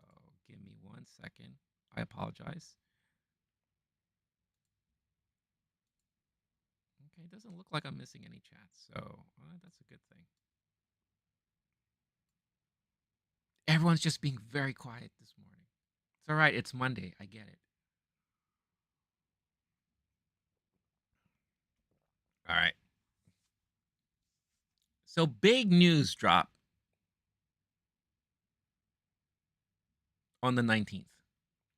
give me 1 second. I apologize. Okay, it doesn't look like I'm missing any chats, so that's a good thing. Everyone's just being very quiet this morning. It's all right. It's Monday. I get it. All right. So big news drop on the 19th.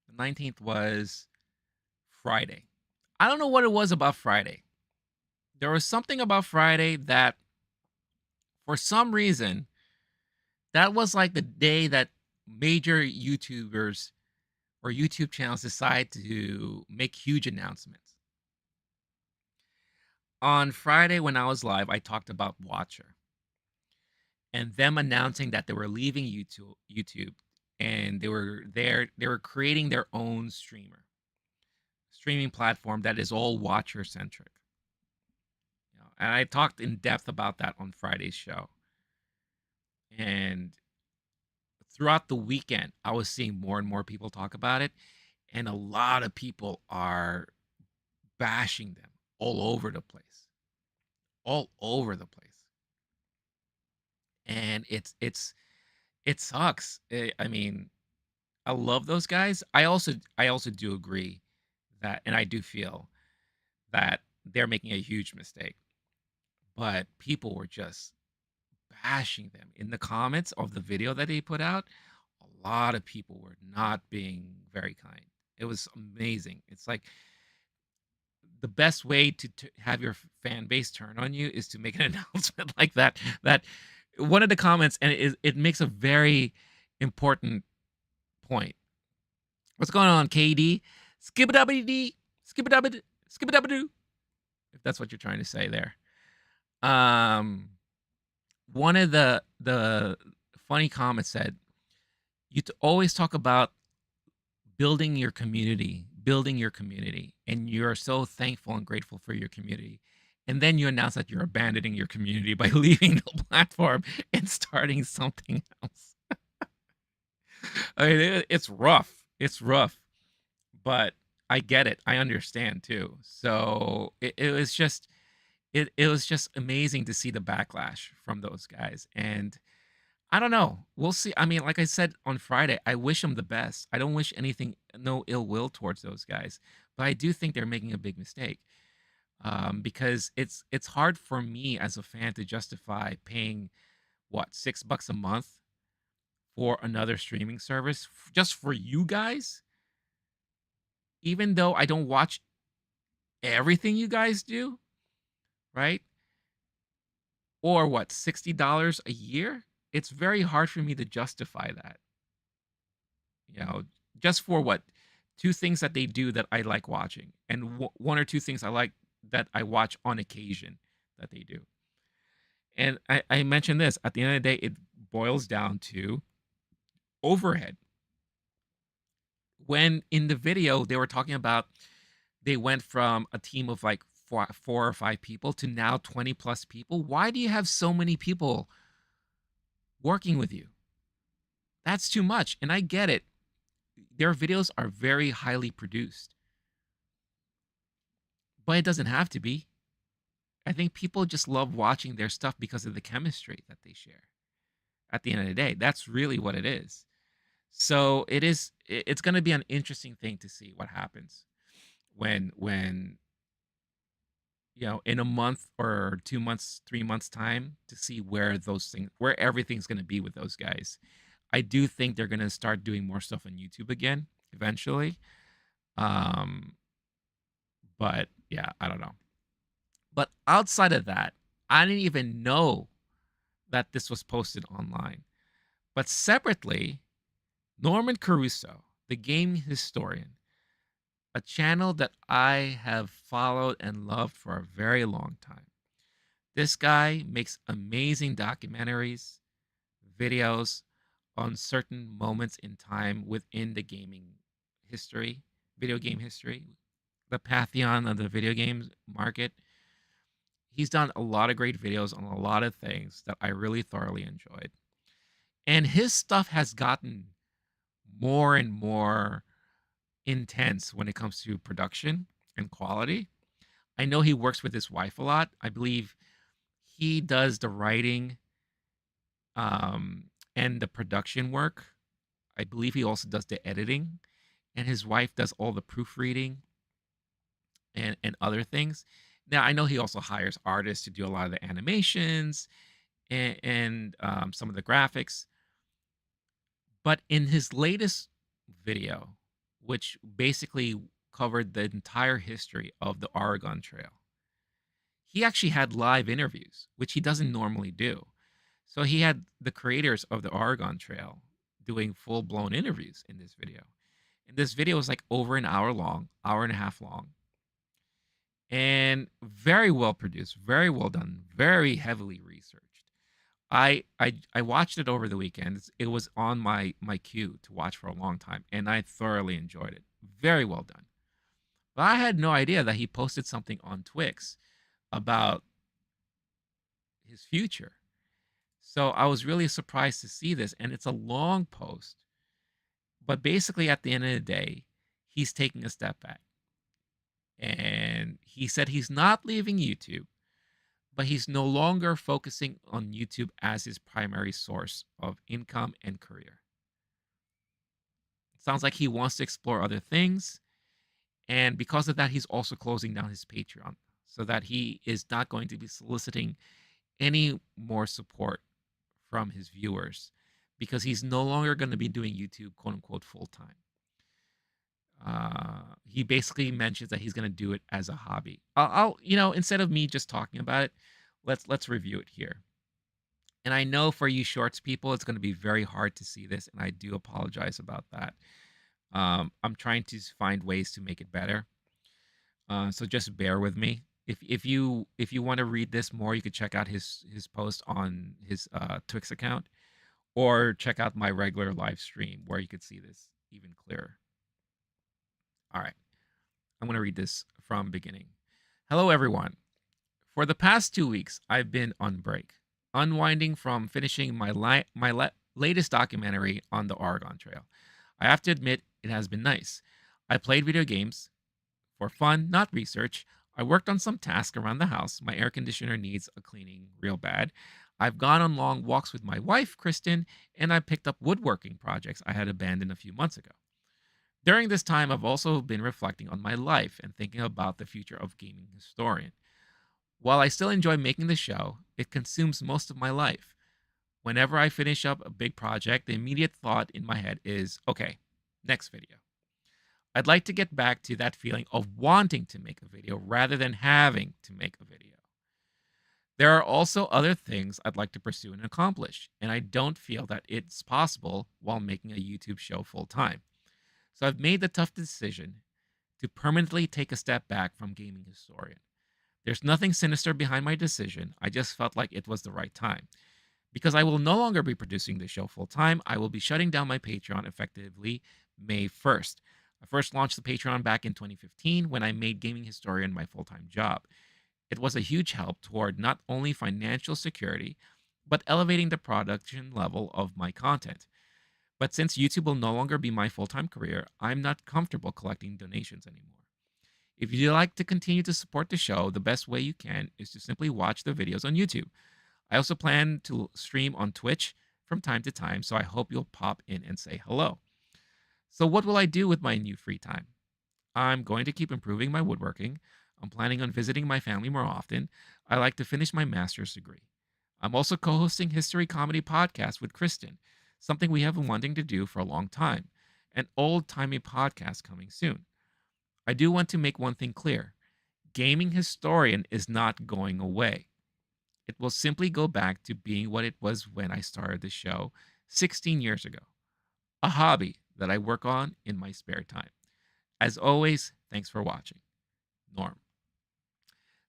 The 19th was Friday. I don't know what it was about Friday. There was something about Friday that, for some reason, that was like the day that major YouTubers or YouTube channels decide to make huge announcements. On Friday, when I was live, I talked about Watcher and them announcing that they were leaving YouTube and they were creating their own streaming platform that is all Watcher centric. And I talked in depth about that on Friday's show. And throughout the weekend, I was seeing more and more people talk about it, and a lot of people are bashing them all over the place. All over the place. And it sucks. I mean, I love those guys. I also do agree that, and I do feel that they're making a huge mistake. But people were just bashing them in the comments of the video that they put out. A lot of people were not being very kind. It was amazing. It's like the best way to have your fan base turn on you is to make an announcement like that. That one of the comments, and it makes a very important point. What's going on, KD? Skibidabidi, skibidabidi, skibidabidoo. If that's what you're trying to say there. One of the funny comments said, "You always talk about building your community, and you're so thankful and grateful for your community. And then you announce that you're abandoning your community by leaving the platform and starting something else." I mean, it's rough. It's rough. But I get it. I understand too. So it was just it was just amazing to see the backlash from those guys. And I don't know. We'll see. I mean, like I said on Friday, I wish them the best. I don't wish anything, no ill will towards those guys. But I do think they're making a big mistake, because it's hard for me as a fan to justify paying what, $6 a month for another streaming service just for you guys, even though I don't watch everything you guys do, right? Or what, $60 a year? It's very hard for me to justify that. Just for what, two things that they do that I like watching, and one or two things I like that I watch on occasion that they do. And I mentioned this, at the end of the day, it boils down to overhead. When in the video they were talking about, they went from a team of like four or five people to now 20 plus people. Why do you have so many people working with you? That's too much. And I get it. Their videos are very highly produced, but it doesn't have to be. I think people just love watching their stuff because of the chemistry that they share. At the end of the day, that's really what it is. So it's going to be an interesting thing to see what happens when in a month or 2 months, 3 months time, to see where everything's going to be with those guys. I do think they're going to start doing more stuff on YouTube again eventually. But yeah, I don't know. But outside of that, I didn't even know that this was posted online. But separately, Norman Caruso, the game historian, a channel that I have followed and loved for a very long time. This guy makes amazing documentaries, videos on certain moments in time within the gaming history, video game history, the pantheon of the video games market. He's done a lot of great videos on a lot of things that I really thoroughly enjoyed. And his stuff has gotten more and more intense when it comes to production and quality. I know he works with his wife a lot. I believe he does the writing and the production work. I believe he also does the editing, and his wife does all the proofreading and other things. Now, I know he also hires artists to do a lot of the animations and some of the graphics. But in his latest video, which basically covered the entire history of the Oregon Trail, he actually had live interviews, which he doesn't normally do. So he had the creators of the Oregon Trail doing full blown interviews in this video. And this video was like over an hour long, hour and a half long, and very well produced, very well done, very heavily researched. I watched it over the weekend. It was on my queue to watch for a long time, and I thoroughly enjoyed it. Very well done. But I had no idea that he posted something on Twix about his future. So I was really surprised to see this, and it's a long post. But basically, at the end of the day, he's taking a step back. And he said he's not leaving YouTube, but he's no longer focusing on YouTube as his primary source of income and career. It sounds like he wants to explore other things. And because of that, he's also closing down his Patreon so that he is not going to be soliciting any more support from his viewers because he's no longer going to be doing YouTube, quote unquote, full time. He basically mentions that he's going to do it as a hobby. I'll instead of me just talking about it, let's review it here. And I know for you shorts people, it's going to be very hard to see this, and I do apologize about that. I'm trying to find ways to make it better. So just bear with me. If you want to read this more, you could check out his post on his Twix account, or check out my regular live stream where you could see this even clearer. All right, I'm going to read this from beginning. Hello, everyone. For the past 2 weeks, I've been on break, unwinding from finishing my latest documentary on the Oregon Trail. I have to admit, it has been nice. I played video games for fun, not research. I worked on some tasks around the house. My air conditioner needs a cleaning real bad. I've gone on long walks with my wife, Kristen, and I picked up woodworking projects I had abandoned a few months ago. During this time, I've also been reflecting on my life and thinking about the future of gaming historian. While I still enjoy making the show, it consumes most of my life. Whenever I finish up a big project, the immediate thought in my head is, okay, next video. I'd like to get back to that feeling of wanting to make a video rather than having to make a video. There are also other things I'd like to pursue and accomplish, and I don't feel that it's possible while making a YouTube show full time. So I've made the tough decision to permanently take a step back from gaming historian. There's nothing sinister behind my decision. I just felt like it was the right time. Because I will no longer be producing the show full time, I will be shutting down my Patreon effectively May 1st. I first launched the Patreon back in 2015 when I made gaming historian my full-time job. It was a huge help toward not only financial security, but elevating the production level of my content. But since YouTube will no longer be my full-time career, I'm not comfortable collecting donations anymore. If you'd like to continue to support the show, the best way you can is to simply watch the videos on YouTube. I also plan to stream on Twitch from time to time, so I hope you'll pop in and say hello. So what will I do with my new free time? I'm going to keep improving my woodworking. I'm planning on visiting my family more often. I like to finish my master's degree. I'm also co-hosting History Comedy Podcast with Kristen, something we have been wanting to do for a long time, an old-timey podcast coming soon. I do want to make one thing clear. Gaming historian is not going away. It will simply go back to being what it was when I started the show 16 years ago. a hobby that I work on in my spare time. As always, thanks for watching. Norm.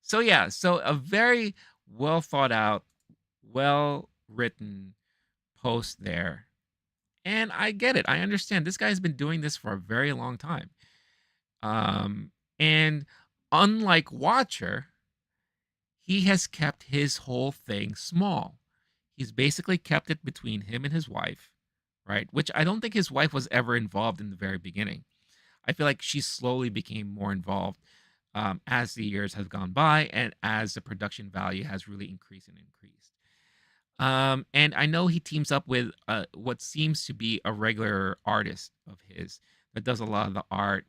So yeah, so a very well thought out, well written post there. And I get it. I understand. This guy's been doing this for a very long time. And unlike Watcher, he has kept his whole thing small. He's basically kept it between him and his wife, right? Which I don't think his wife was ever involved in the very beginning. I feel like she slowly became more involved as the years have gone by and as the production value has really increased and increased. And I know he teams up with what seems to be a regular artist of his that does a lot of the art,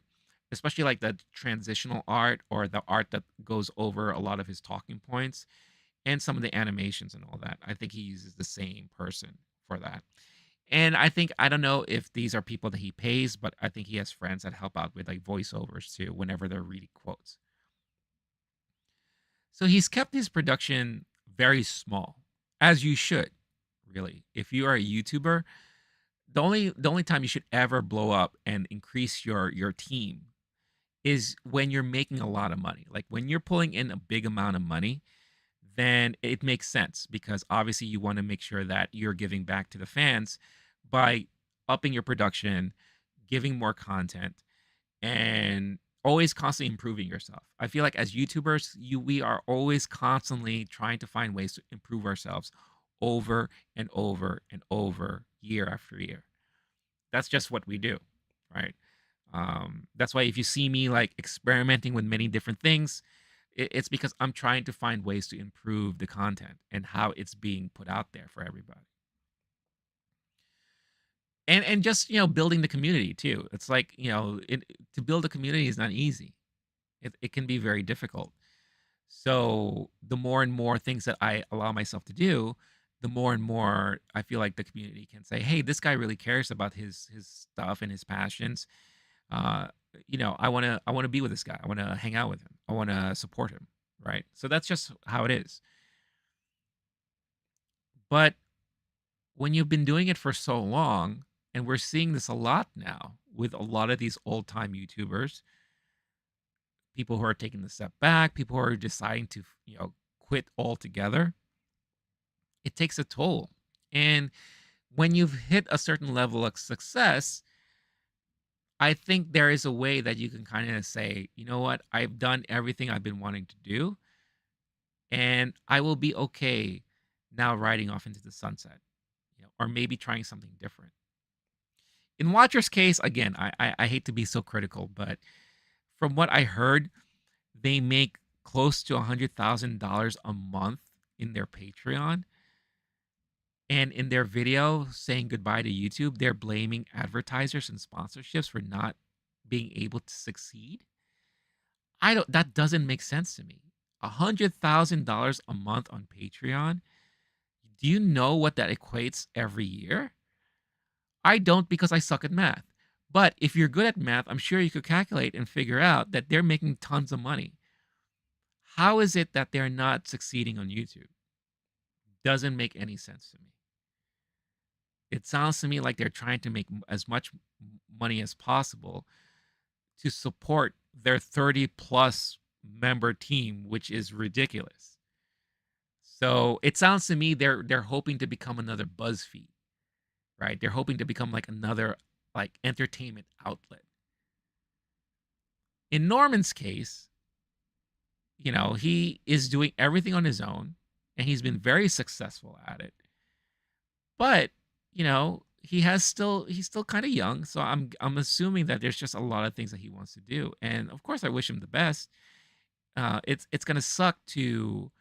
especially like the transitional art or the art that goes over a lot of his talking points and some of the animations and all that. I think he uses the same person for that. And I don't know if these are people that he pays, but I think he has friends that help out with like voiceovers too whenever they're reading quotes. So he's kept his production very small, as you should, really. If you are a YouTuber, the only time you should ever blow up and increase your team is when you're making a lot of money. Like when you're pulling in a big amount of money, then it makes sense because obviously you want to make sure that you're giving back to the fans by upping your production, giving more content, and always constantly improving yourself. I feel like as YouTubers, we are always constantly trying to find ways to improve ourselves over and over and over, year after year. That's just what we do, right? That's why if you see me like experimenting with many different things, it's because I'm trying to find ways to improve the content and how it's being put out there for everybody. And just building the community too. It's like to build a community is not easy. It can be very difficult. So the more and more things that I allow myself to do, the more and more I feel like the community can say, "Hey, this guy really cares about his stuff and his passions. Uh, I want to be with this guy. I want to hang out with him. I want to support him." Right. So that's just how it is. But when you've been doing it for so long, and we're seeing this a lot now with a lot of these old time YouTubers, people who are taking the step back, people who are deciding to, quit altogether, it takes a toll. And when you've hit a certain level of success, I think there is a way that you can kind of say, you know what, I've done everything I've been wanting to do, and I will be okay now riding off into the sunset, or maybe trying something different. In Watcher's case, again, I hate to be so critical, but from what I heard, they make close to $100,000 a month in their Patreon. And in their video saying goodbye to YouTube, they're blaming advertisers and sponsorships for not being able to succeed. That doesn't make sense to me. $100,000 a month on Patreon. Do you know what that equates every year? I don't, because I suck at math. But if you're good at math, I'm sure you could calculate and figure out that they're making tons of money. How is it that they're not succeeding on YouTube? Doesn't make any sense to me. It sounds to me like they're trying to make as much money as possible to support their 30 plus member team, which is ridiculous. So it sounds to me they're hoping to become another BuzzFeed, right? They're hoping to become like another like entertainment outlet. In Norman's case, he is doing everything on his own and he's been very successful at it. But, he's still kind of young, so I'm assuming that there's just a lot of things that he wants to do. And of course I wish him the best. It's going to suck to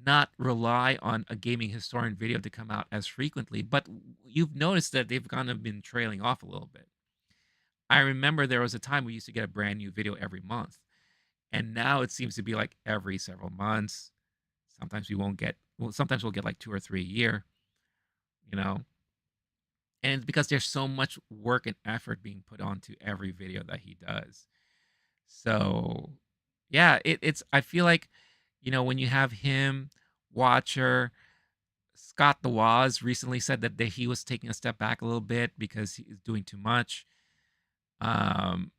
not rely on a gaming historian video to come out as frequently, but you've noticed that they've kind of been trailing off a little bit. I remember there was a time we used to get a brand new video every month, and now it seems to be like every several months. Sometimes sometimes we'll get like 2 or 3 a year, and it's because there's so much work and effort being put onto every video that he does. So yeah, I feel like, when you have him, Watcher, Scott the Woz recently said that he was taking a step back a little bit because he's doing too much. Um,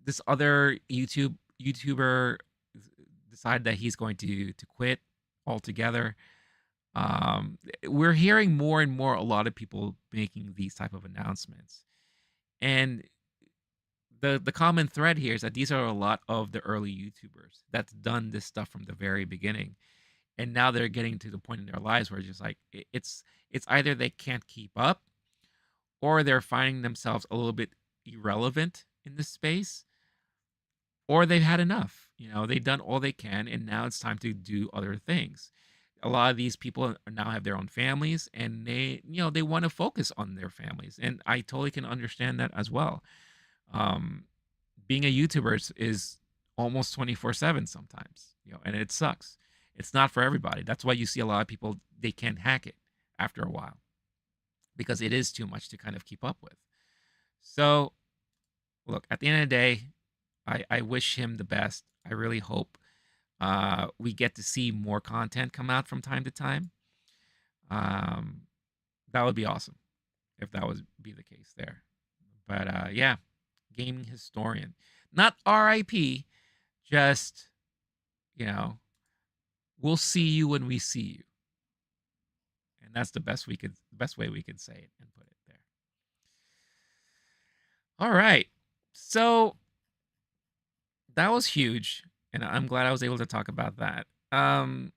this other YouTuber decided that he's going to quit altogether. We're hearing more and more a lot of people making these type of announcements, and the common thread here is that these are a lot of the early YouTubers that's done this stuff from the very beginning, and now they're getting to the point in their lives where it's just like it's either they can't keep up, or they're finding themselves a little bit irrelevant in this space, or they've had enough. They've done all they can, and now it's time to do other things. A lot of these people now have their own families, and they want to focus on their families, and I totally can understand that as well. Being a YouTuber is almost 24/7 sometimes, and it sucks. It's not for everybody. That's why you see a lot of people, they can't hack it after a while, because it is too much to kind of keep up with. So, look, at the end of the day, I wish him the best. I really hope we get to see more content come out from time to time. That would be awesome if that would be the case there. But yeah, gaming historian, not RIP, just we'll see you when we see you, and that's the best way we could say it and put it there. All right, so that was huge, and I'm glad I was able to talk about that. I'm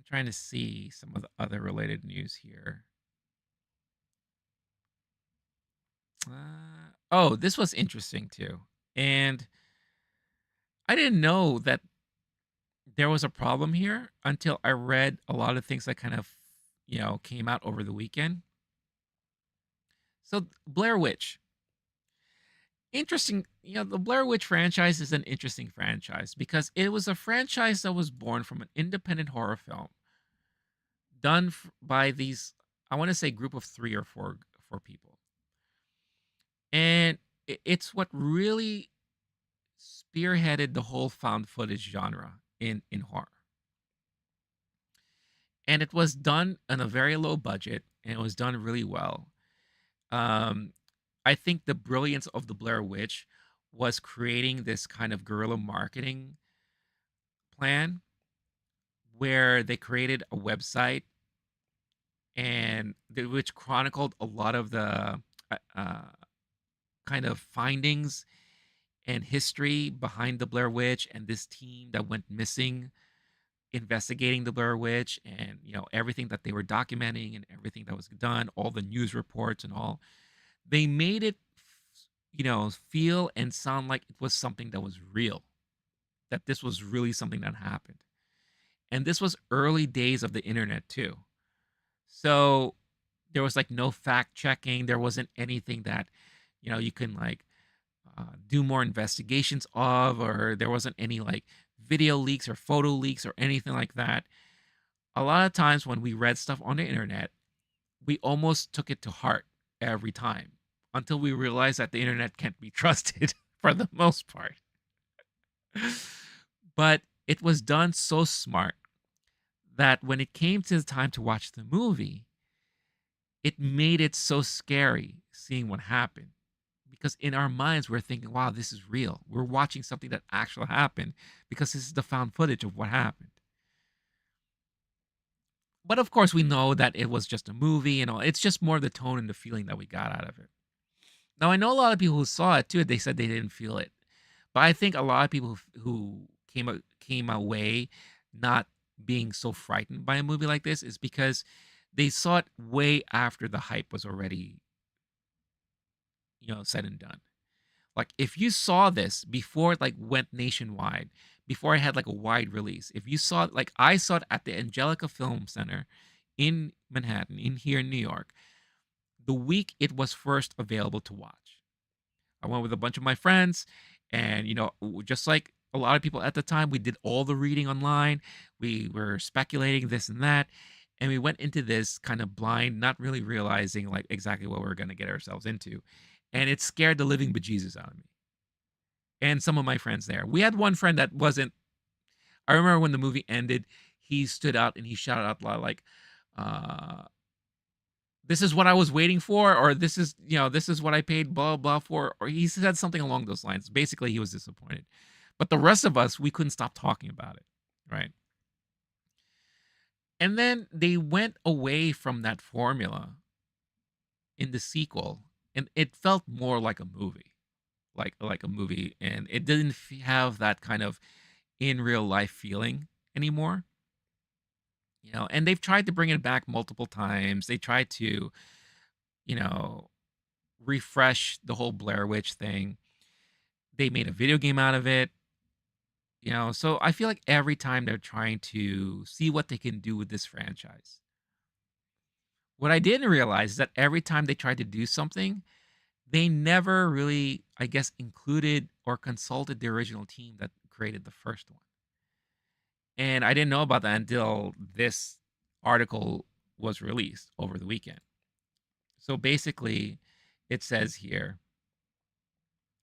trying to see some of the other related news here. Oh, this was interesting too, and I didn't know that there was a problem here until I read a lot of things that kind of came out over the weekend. So Blair Witch, interesting. The Blair Witch franchise is an interesting franchise because it was a franchise that was born from an independent horror film done by these, I want to say, group of 3 or 4 people, and it's what really spearheaded the whole found footage genre in horror. And it was done on a very low budget, and it was done really well. I think the brilliance of the Blair Witch was creating this kind of guerrilla marketing plan where they created a website which chronicled a lot of the kind of findings and history behind the Blair Witch and this team that went missing investigating the Blair Witch, and everything that they were documenting and everything that was done, all the news reports and all. They made it feel and sound like it was something that was real, that this was really something that happened. And this was early days of the internet too, so there was like no fact checking. There wasn't anything that you can like do more investigations of, or there wasn't any like video leaks or photo leaks or anything like that. A lot of times when we read stuff on the internet, we almost took it to heart every time until we realized that the internet can't be trusted for the most part. But it was done so smart that when it came to the time to watch the movie, it made it so scary seeing what happened. Because in our minds, we're thinking, wow, this is real. We're watching something that actually happened because this is the found footage of what happened. But of course, we know that it was just a movie and all. It's just more the tone and the feeling that we got out of it. Now, I know a lot of people who saw it too, they said they didn't feel it. But I think a lot of people who came away not being so frightened by a movie like this is because they saw it way after the hype was already said and done. Like if you saw this before it like went nationwide, before it had like a wide release, if you saw it, like I saw it at the Angelica Film Center in Manhattan, here in New York, the week it was first available to watch. I went with a bunch of my friends, and just like a lot of people at the time, we did all the reading online. We were speculating this and that, and we went into this kind of blind, not really realizing like exactly what we were going to get ourselves into. And it scared the living bejesus out of me and some of my friends there. We had one friend that wasn't. I remember when the movie ended, he stood out and he shouted out loud like, uh, "This is what I was waiting for," or "This is this is what I paid blah blah for," or he said something along those lines. Basically, he was disappointed, but the rest of us we couldn't stop talking about it, right? And then they went away from that formula in the sequel, and it felt more like a movie, like a movie, and it didn't have that kind of in real life feeling anymore. And they've tried to bring it back multiple times. They tried to, you know, refresh the whole Blair Witch thing. They made a video game out of it. So I feel like every time they're trying to see what they can do with this franchise. What I didn't realize is that every time they tried to do something, they never really, I guess, included or consulted the original team that created the first one. And I didn't know about that until this article was released over the weekend. So basically, it says here,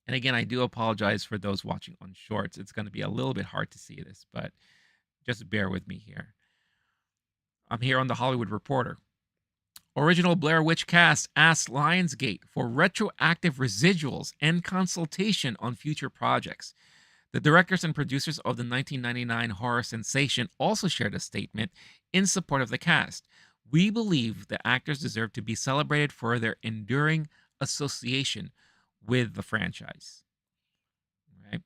and again, I do apologize for those watching on shorts. It's going to be a little bit hard to see this, but just bear with me here. I'm here on The Hollywood Reporter. Original Blair Witch cast asks Lionsgate for retroactive residuals and consultation on future projects. The directors and producers of the 1999 horror sensation also shared a statement in support of the cast. "We believe the actors deserve to be celebrated for their enduring association with the franchise." All right.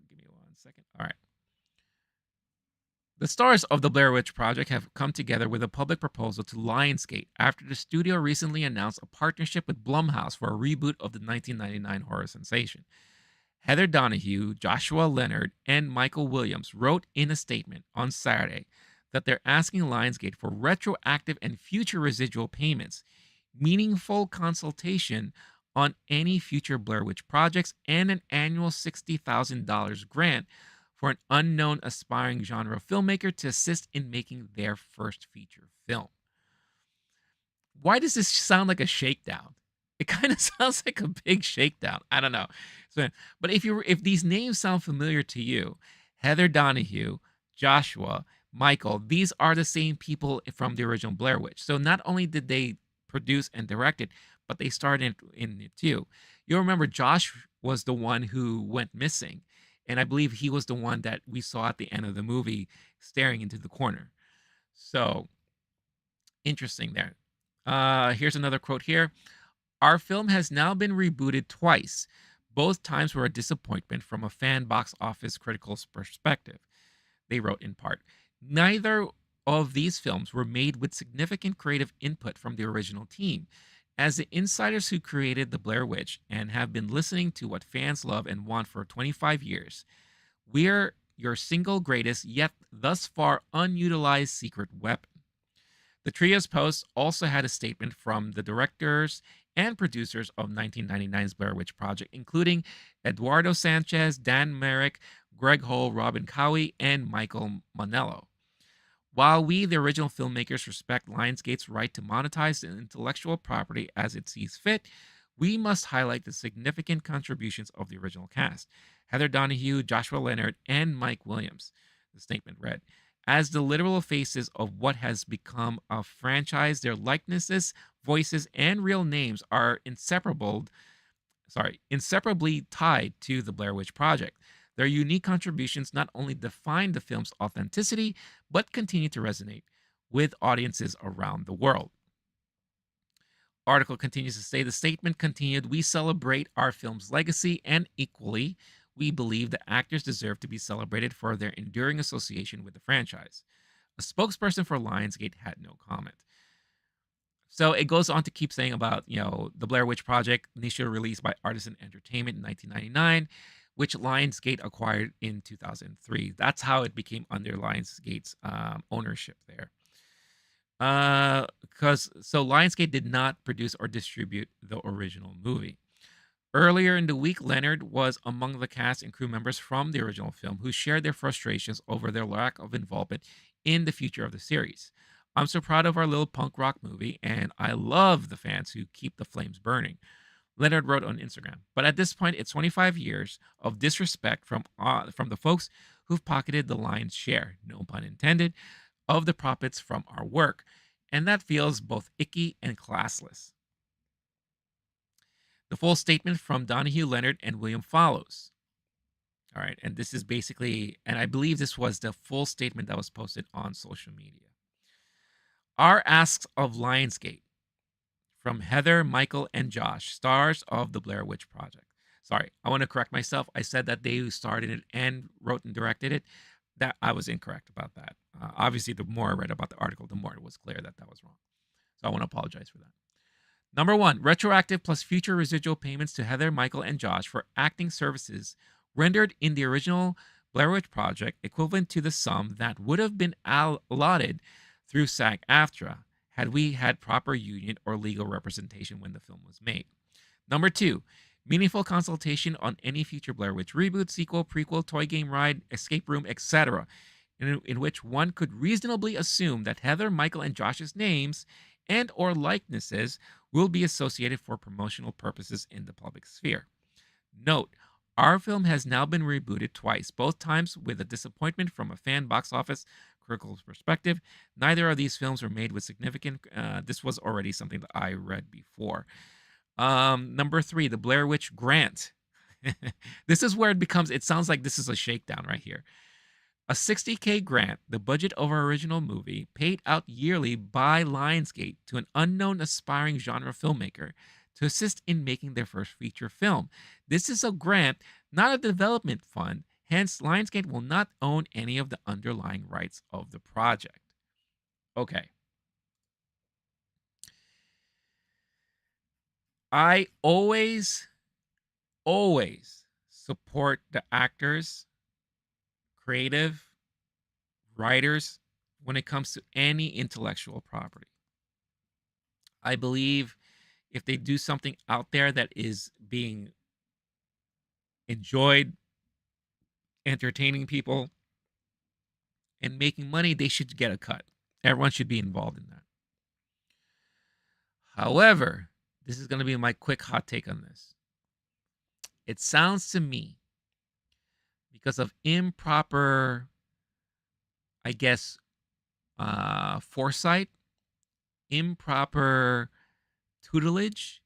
Give me 1 second. All right. The stars of the Blair Witch Project have come together with a public proposal to Lionsgate after the studio recently announced a partnership with Blumhouse for a reboot of the 1999 horror sensation. Heather Donahue, Joshua Leonard, and Michael Williams wrote in a statement on Saturday that they're asking Lionsgate for retroactive and future residual payments, meaningful consultation on any future Blair Witch projects, and an annual $60,000 grant for an unknown aspiring genre filmmaker to assist in making their first feature film. Why does this sound like a shakedown? It kind of sounds like a big shakedown. I don't know. So, but if these names sound familiar to you, Heather Donahue, Joshua, Michael, these are the same people from the original Blair Witch. So not only did they produce and direct it, but they starred in it too. You'll remember Josh was the one who went missing, and I believe he was the one that we saw at the end of the movie staring into the corner. So interesting there. Here's another quote here. "Our film has now been rebooted twice. Both times were a disappointment from a fan box office critical's perspective," they wrote in part. "Neither of these films were made with significant creative input from the original team. As the insiders who created The Blair Witch and have been listening to what fans love and want for 25 years, we're your single greatest, yet thus far unutilized secret weapon." The trio's post also had a statement from the directors and producers of 1999's Blair Witch Project, including Eduardo Sanchez, Dan Merrick, Greg Hole, Robin Cowie, and Michael Monello. "While we, the original filmmakers, respect Lionsgate's right to monetize the intellectual property as it sees fit, we must highlight the significant contributions of the original cast, Heather Donahue, Joshua Leonard, and Mike Williams," the statement read. "As the literal faces of what has become a franchise, their likenesses, voices, and real names are inseparably tied to the Blair Witch Project. Their unique contributions not only define the film's authenticity, but continue to resonate with audiences around the world." Article continues to say, the statement continued, "We celebrate our film's legacy, and equally, we believe the actors deserve to be celebrated for their enduring association with the franchise." A spokesperson for Lionsgate had no comment. So it goes on to keep saying about, the Blair Witch Project, initially released by Artisan Entertainment in 1999, which Lionsgate acquired in 2003. That's how it became under Lionsgate's ownership there. So Lionsgate did not produce or distribute the original movie. Earlier in the week, Leonard was among the cast and crew members from the original film who shared their frustrations over their lack of involvement in the future of the series. "I'm so proud of our little punk rock movie, and I love the fans who keep the flames burning," Leonard wrote on Instagram. "But at this point, it's 25 years of disrespect from the folks who've pocketed the lion's share, no pun intended, of the profits from our work. And that feels both icky and classless. The full statement from Donahue Leonard and William follows. All right, and this is basically, and I believe this was the full statement that was posted on social media. Our asks of Lionsgate from Heather, Michael, and Josh, stars of the Blair Witch Project. Sorry, I want to correct myself. I said that they started it and wrote and directed it. That I was incorrect about that. Obviously, the more I read about the article, the more it was clear that that was wrong. So I want to apologize for that. Number 1, retroactive plus future residual payments to Heather, Michael, and Josh for acting services rendered in the original Blair Witch Project, equivalent to the sum that would have been allotted through SAG-AFTRA had we had proper union or legal representation when the film was made. Number 2, meaningful consultation on any future Blair Witch reboot, sequel, prequel, toy game ride, escape room, etc., in which one could reasonably assume that Heather, Michael, and Josh's names and or likenesses will be associated for promotional purposes in the public sphere. Note, our film has now been rebooted twice, both times with a disappointment from a fan box office critical perspective. Neither of these films were made with significant, this was already something that I read before. Number 3, the Blair Witch Grant. This is where it sounds like this is a shakedown right here. A $60K grant, the budget of our original movie, paid out yearly by Lionsgate to an unknown aspiring genre filmmaker to assist in making their first feature film. This is a grant, not a development fund. Hence, Lionsgate will not own any of the underlying rights of the project. Okay. I always support the actors, creative, writers when it comes to any intellectual property. I believe if they do something out there that is being enjoyed, entertaining people, and making money, they should get a cut. Everyone should be involved in that. However, this is going to be my quick hot take on this. It sounds to me, because of improper, I guess, foresight, improper tutelage,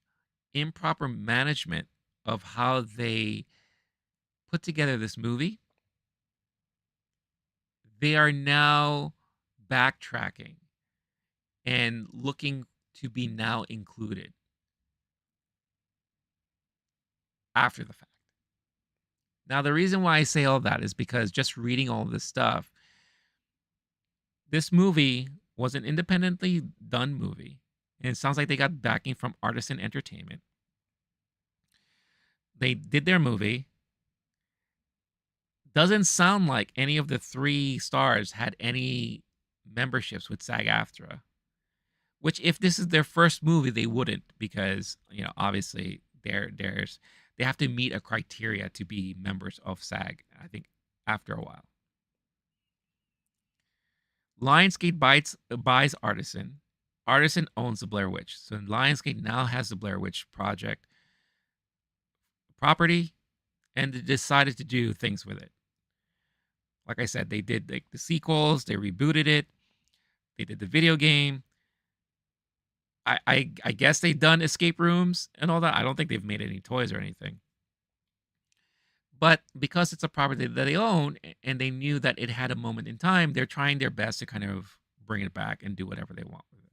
improper management of how they put together this movie, they are now backtracking and looking to be now included after the fact. Now, the reason why I say all that is because just reading all this stuff, this movie was an independently done movie. And it sounds like they got backing from Artisan Entertainment. They did their movie. Doesn't sound like any of the 3 stars had any memberships with SAG-AFTRA. Which, if this is their first movie, they wouldn't, because, obviously they have to meet a criteria to be members of SAG, I think, after a while. Lionsgate buys Artisan. Artisan owns the Blair Witch. So Lionsgate now has the Blair Witch Project property, and they decided to do things with it. Like I said, they did the sequels, they rebooted it, they did the video game. I guess they've done escape rooms and all that. I don't think they've made any toys or anything. But because it's a property that they own and they knew that it had a moment in time, they're trying their best to kind of bring it back and do whatever they want with it.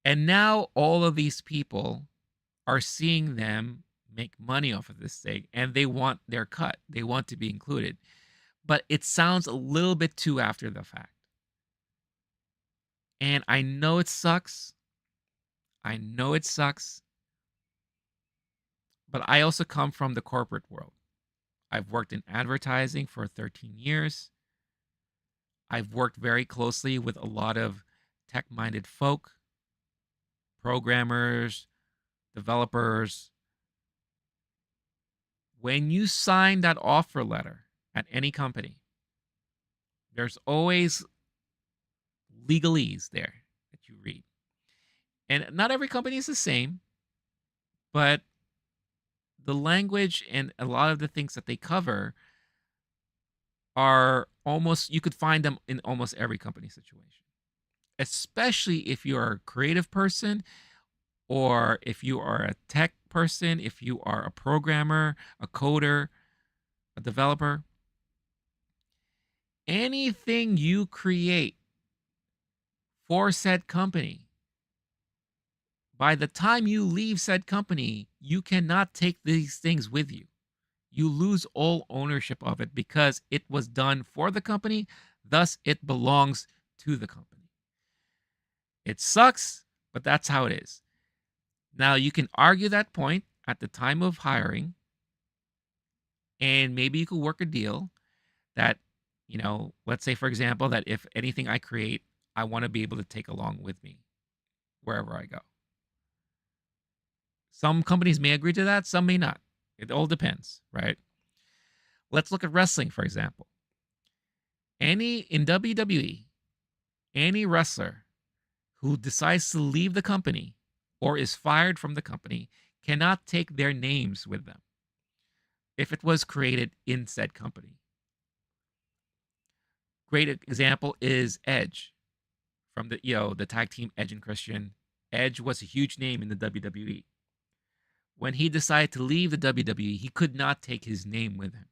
And now all of these people are seeing them make money off of this thing, and they want their cut. They want to be included. But it sounds a little bit too after the fact. And I know it sucks. I know it sucks. But I also come from the corporate world. I've worked in advertising for 13 years. I've worked very closely with a lot of tech-minded folk, programmers, developers. When you sign that offer letter at any company, there's always legalese there that you read. And not every company is the same, but the language and a lot of the things that they cover are almost, you could find them in almost every company situation, especially if you're a creative person, or if you are a tech person, if you are a programmer, a coder, a developer. Anything you create for said company, by the time you leave said company, you cannot take these things with you. You lose all ownership of it because it was done for the company, thus it belongs to the company. It sucks, but that's how it is. Now, you can argue that point at the time of hiring, and maybe you could work a deal that, let's say, for example, that if anything I create, I want to be able to take along with me wherever I go. Some companies may agree to that, some may not. It all depends, right? Let's look at wrestling, for example. In WWE, any wrestler who decides to leave the company or is fired from the company cannot take their names with them if it was created in said company. Great example is Edge from the tag team Edge and Christian. Edge was a huge name in the WWE. When he decided to leave the WWE, he could not take his name with him.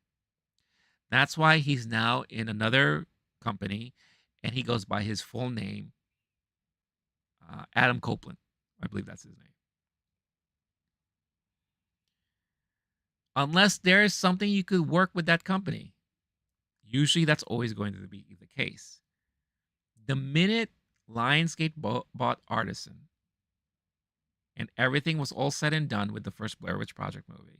That's why he's now in another company, and he goes by his full name, Adam Copeland. I believe that's his name. Unless there's something you could work with that company, usually that's always going to be the case. The minute Lionsgate bought Artisan, and everything was all said and done with the first Blair Witch Project movie,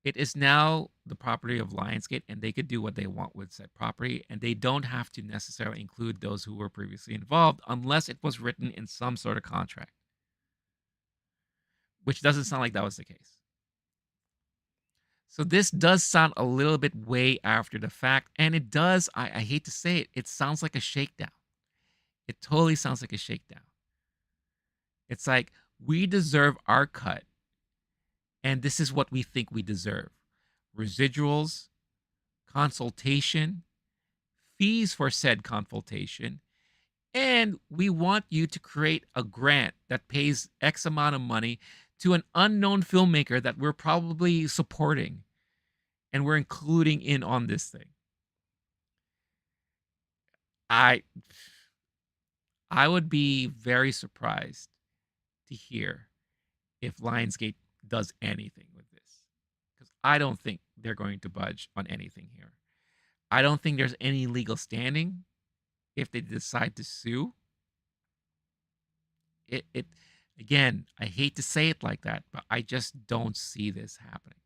it is now the property of Lionsgate, and they could do what they want with said property, and they don't have to necessarily include those who were previously involved unless it was written in some sort of contract, which doesn't sound like that was the case. So this does sound a little bit way after the fact, and it does, I hate to say it, it sounds like a shakedown. It totally sounds like a shakedown. It's like, we deserve our cut, and this is what we think we deserve. Residuals, consultation, fees for said consultation, and we want you to create a grant that pays X amount of money to an unknown filmmaker that we're probably supporting, and we're including in on this thing. I would be very surprised to hear if Lionsgate does anything with this, because I don't think they're going to budge on anything here. I don't think there's any legal standing if they decide to sue. It again, I hate to say it like that, but I just don't see this happening,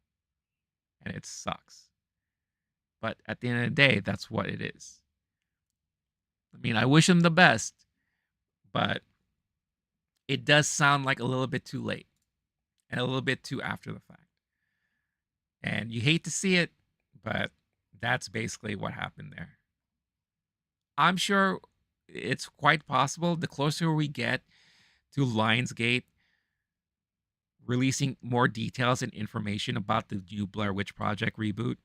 and it sucks. But at the end of the day, that's what it is. I mean, I wish them the best, but it does sound like a little bit too late and a little bit too after the fact. And you hate to see it, but that's basically what happened there. I'm sure it's quite possible the closer we get to Lionsgate releasing more details and information about the new Blair Witch Project reboot,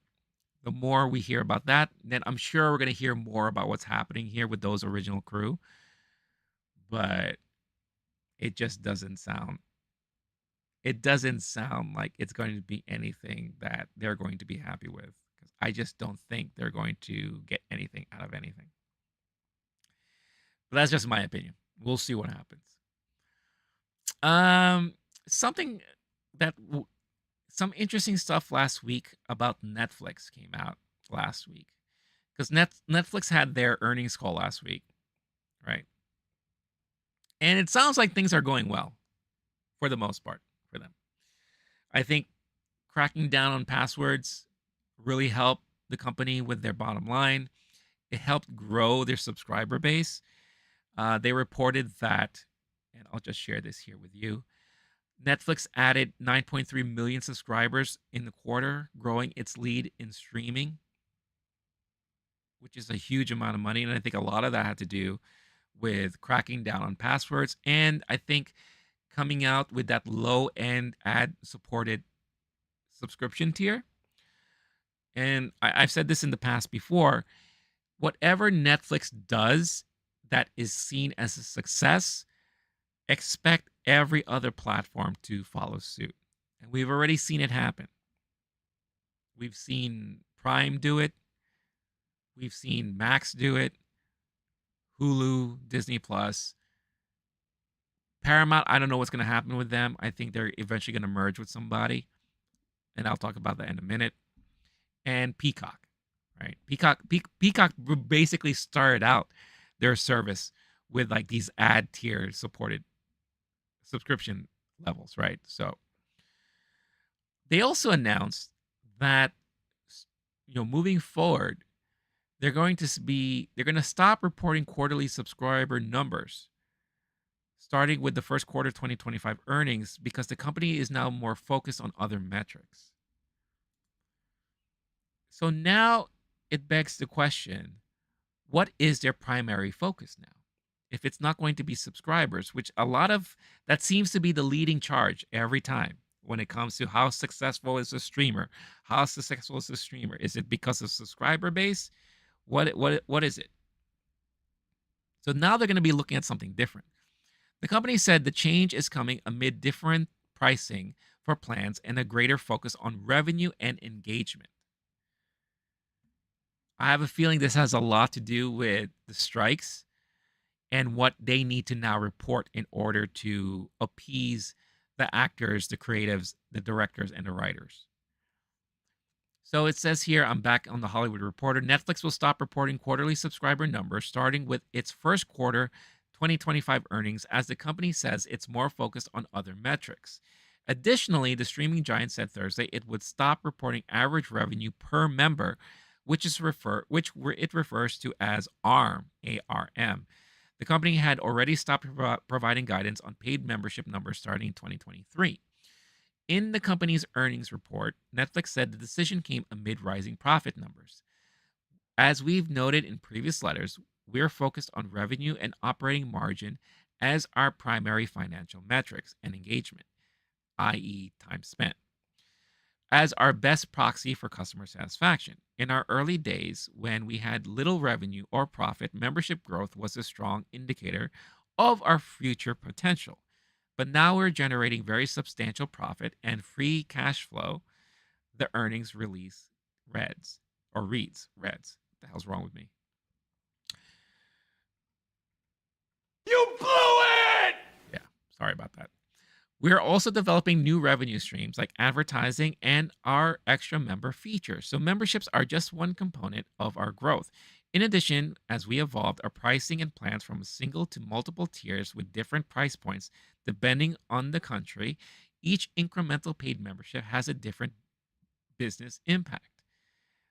the more we hear about that, then I'm sure we're going to hear more about what's happening here with those original crew. But it just doesn't sound like it's going to be anything that they're going to be happy with, because I just don't think they're going to get anything out of anything. But that's just my opinion. We'll see what happens. Some interesting stuff last week about Netflix came out last week, because Netflix had their earnings call last week, right? And it sounds like things are going well for the most part for them. I think cracking down on passwords really helped the company with their bottom line. It helped grow their subscriber base. They reported that, and I'll just share this here with you, Netflix added 9.3 million subscribers in the quarter, growing its lead in streaming, which is a huge amount of money. And I think a lot of that had to do with cracking down on passwords, and I think coming out with that low-end ad-supported subscription tier. and I've said this in the past before, whatever Netflix does that is seen as a success, expect every other platform to follow suit. And we've already seen it happen. We've seen Prime do it. We've seen Max do it. Hulu, Disney Plus. Paramount, I don't know what's going to happen with them. I think they're eventually going to merge with somebody. And I'll talk about that in a minute. And Peacock, right? Peacock basically started out their service with like these ad tier supported subscription levels, right? So they also announced that, moving forward, they're going to stop reporting quarterly subscriber numbers starting with the first quarter 2025 earnings because the company is now more focused on other metrics. So now it begs the question, what is their primary focus now? If it's not going to be subscribers, which that seems to be the leading charge every time when it comes to how successful is a streamer. How successful is a streamer? Is it because of subscriber base? What is it? So now they're going to be looking at something different. The company said the change is coming amid different pricing for plans and a greater focus on revenue and engagement. I have a feeling this has a lot to do with the strikes and what they need to now report in order to appease the actors, the creatives, the directors, and the writers. So it says here, I'm back on the Hollywood Reporter, Netflix will stop reporting quarterly subscriber numbers starting with its first quarter 2025 earnings, as the company says it's more focused on other metrics. Additionally, the streaming giant said Thursday it would stop reporting average revenue per member, which it refers to as ARM, ARM. The company had already stopped providing guidance on paid membership numbers starting in 2023. In the company's earnings report, Netflix said the decision came amid rising profit numbers. As we've noted in previous letters, we're focused on revenue and operating margin as our primary financial metrics and engagement, i.e., time spent, as our best proxy for customer satisfaction. In our early days, when we had little revenue or profit, membership growth was a strong indicator of our future potential. But now we're generating very substantial profit and free cash flow. The earnings release reads. What the hell's wrong with me? You blew it! Yeah, sorry about that. We're also developing new revenue streams like advertising and our extra member features. So memberships are just one component of our growth. In addition, as we evolved our pricing and plans from a single to multiple tiers with different price points, depending on the country, each incremental paid membership has a different business impact.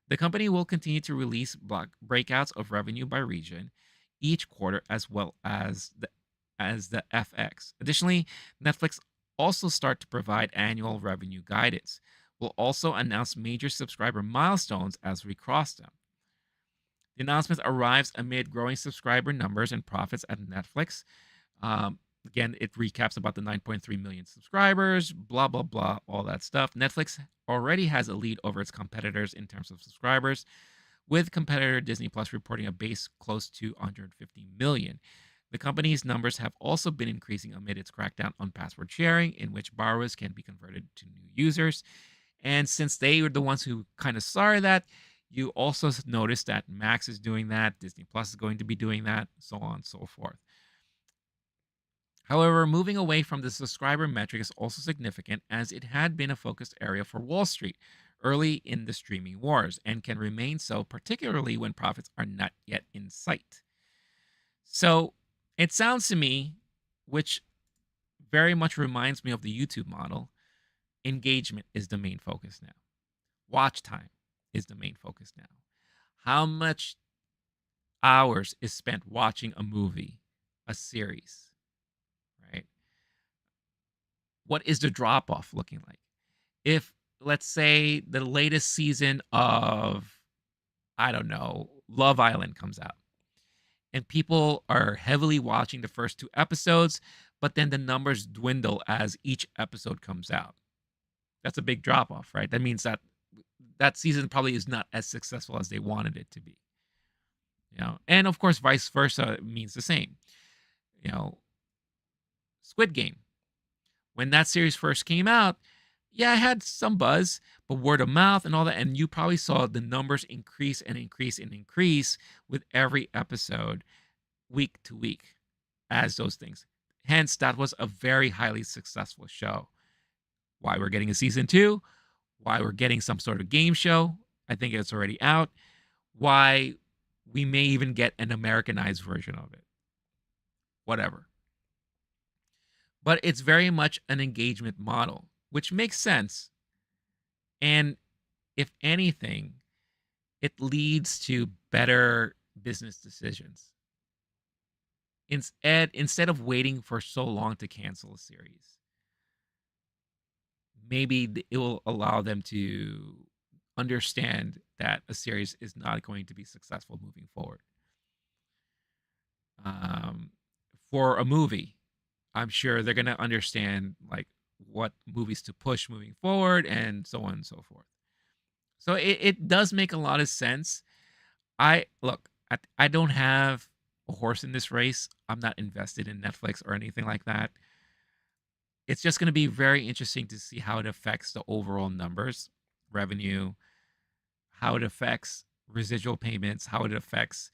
The company will continue to release breakouts of revenue by region each quarter, as well as the FX. Additionally, Netflix also start to provide annual revenue guidance. We'll also announce major subscriber milestones as we cross them. The announcement arrives amid growing subscriber numbers and profits at Netflix. Again, it recaps about the 9.3 million subscribers, blah, blah, blah, all that stuff. Netflix already has a lead over its competitors in terms of subscribers, with competitor Disney Plus reporting a base close to 150 million. The company's numbers have also been increasing amid its crackdown on password sharing, in which borrowers can be converted to new users. And since they were the ones who kind of saw that, you also notice that Max is doing that, Disney Plus is going to be doing that, so on and so forth. However, moving away from the subscriber metric is also significant, as it had been a focused area for Wall Street early in the streaming wars and can remain so, particularly when profits are not yet in sight. So it sounds to me, which very much reminds me of the YouTube model, engagement is the main focus now. Watch time is the main focus now. How much hours is spent watching a movie, a series, right? What is the drop-off looking like? If, let's say, the latest season of, I don't know, Love Island comes out, and people are heavily watching the first 2 episodes, but then the numbers dwindle as each episode comes out. That's a big drop-off, right? That means that that season probably is not as successful as they wanted it to be. And of course, vice versa means the same. Squid Game, when that series first came out, yeah, it had some buzz, but word of mouth and all that, and you probably saw the numbers increase and increase and increase with every episode, week to week, as those things. Hence, that was a very highly successful show. Why we're getting a season 2, why we're getting some sort of game show. I think it's already out. Why we may even get an Americanized version of it. Whatever. But it's very much an engagement model, which makes sense. And if anything, it leads to better business decisions. Instead of waiting for so long to cancel a series, maybe it will allow them to understand that a series is not going to be successful moving forward. For a movie, I'm sure they're going to understand like what movies to push moving forward and so on and so forth. So it does make a lot of sense. I don't have a horse in this race. I'm not invested in Netflix or anything like that. It's just going to be very interesting to see how it affects the overall numbers, revenue, how it affects residual payments, how it affects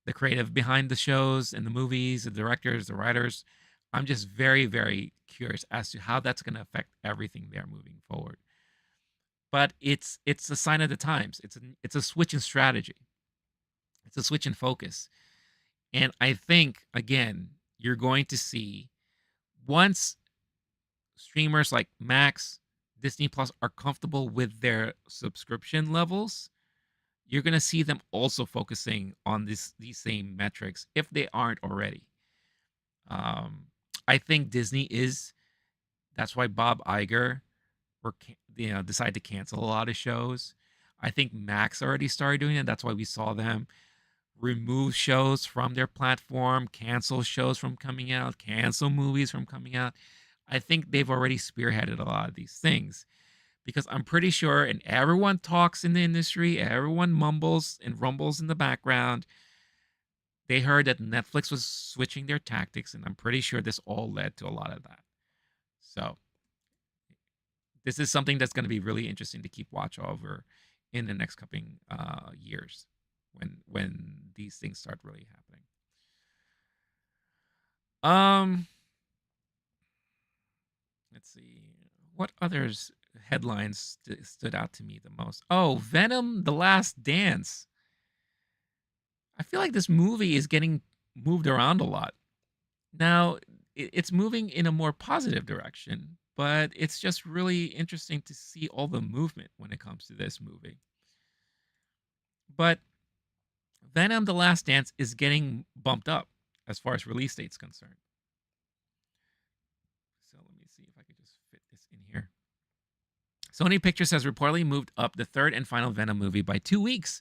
the creative behind the shows and the movies, the directors, the writers. I'm just very, very curious as to how that's going to affect everything there moving forward. But it's a sign of the times. It's a switch in strategy. It's a switch in focus. And I think, again, you're going to see once streamers like Max, Disney Plus are comfortable with their subscription levels, you're going to see them also focusing on these same metrics if they aren't already. I think Disney is. That's why Bob Iger decided to cancel a lot of shows. I think Max already started doing it. That's why we saw them remove shows from their platform, cancel shows from coming out, cancel movies from coming out. I think they've already spearheaded a lot of these things because I'm pretty sure, and everyone talks in the industry, everyone mumbles and rumbles in the background. They heard that Netflix was switching their tactics, and I'm pretty sure this all led to a lot of that. So this is something that's going to be really interesting to keep watch over in the next coming years when these things start really happening. Let's see. What others headlines stood out to me the most? Oh, Venom: The Last Dance. I feel like this movie is getting moved around a lot. Now, it's moving in a more positive direction, but it's just really interesting to see all the movement when it comes to this movie. But Venom: The Last Dance is getting bumped up as far as release date's concerned. So let me see if I could just fit this in here. Sony Pictures has reportedly moved up the third and final Venom movie by 2 weeks.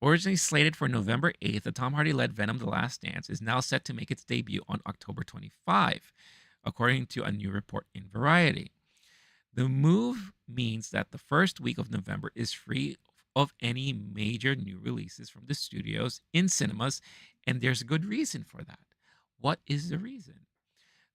Originally slated for November 8th, the Tom Hardy-led Venom: The Last Dance is now set to make its debut on October 25, according to a new report in Variety. The move means that the first week of November is free of any major new releases from the studios in cinemas, and there's a good reason for that. What is the reason?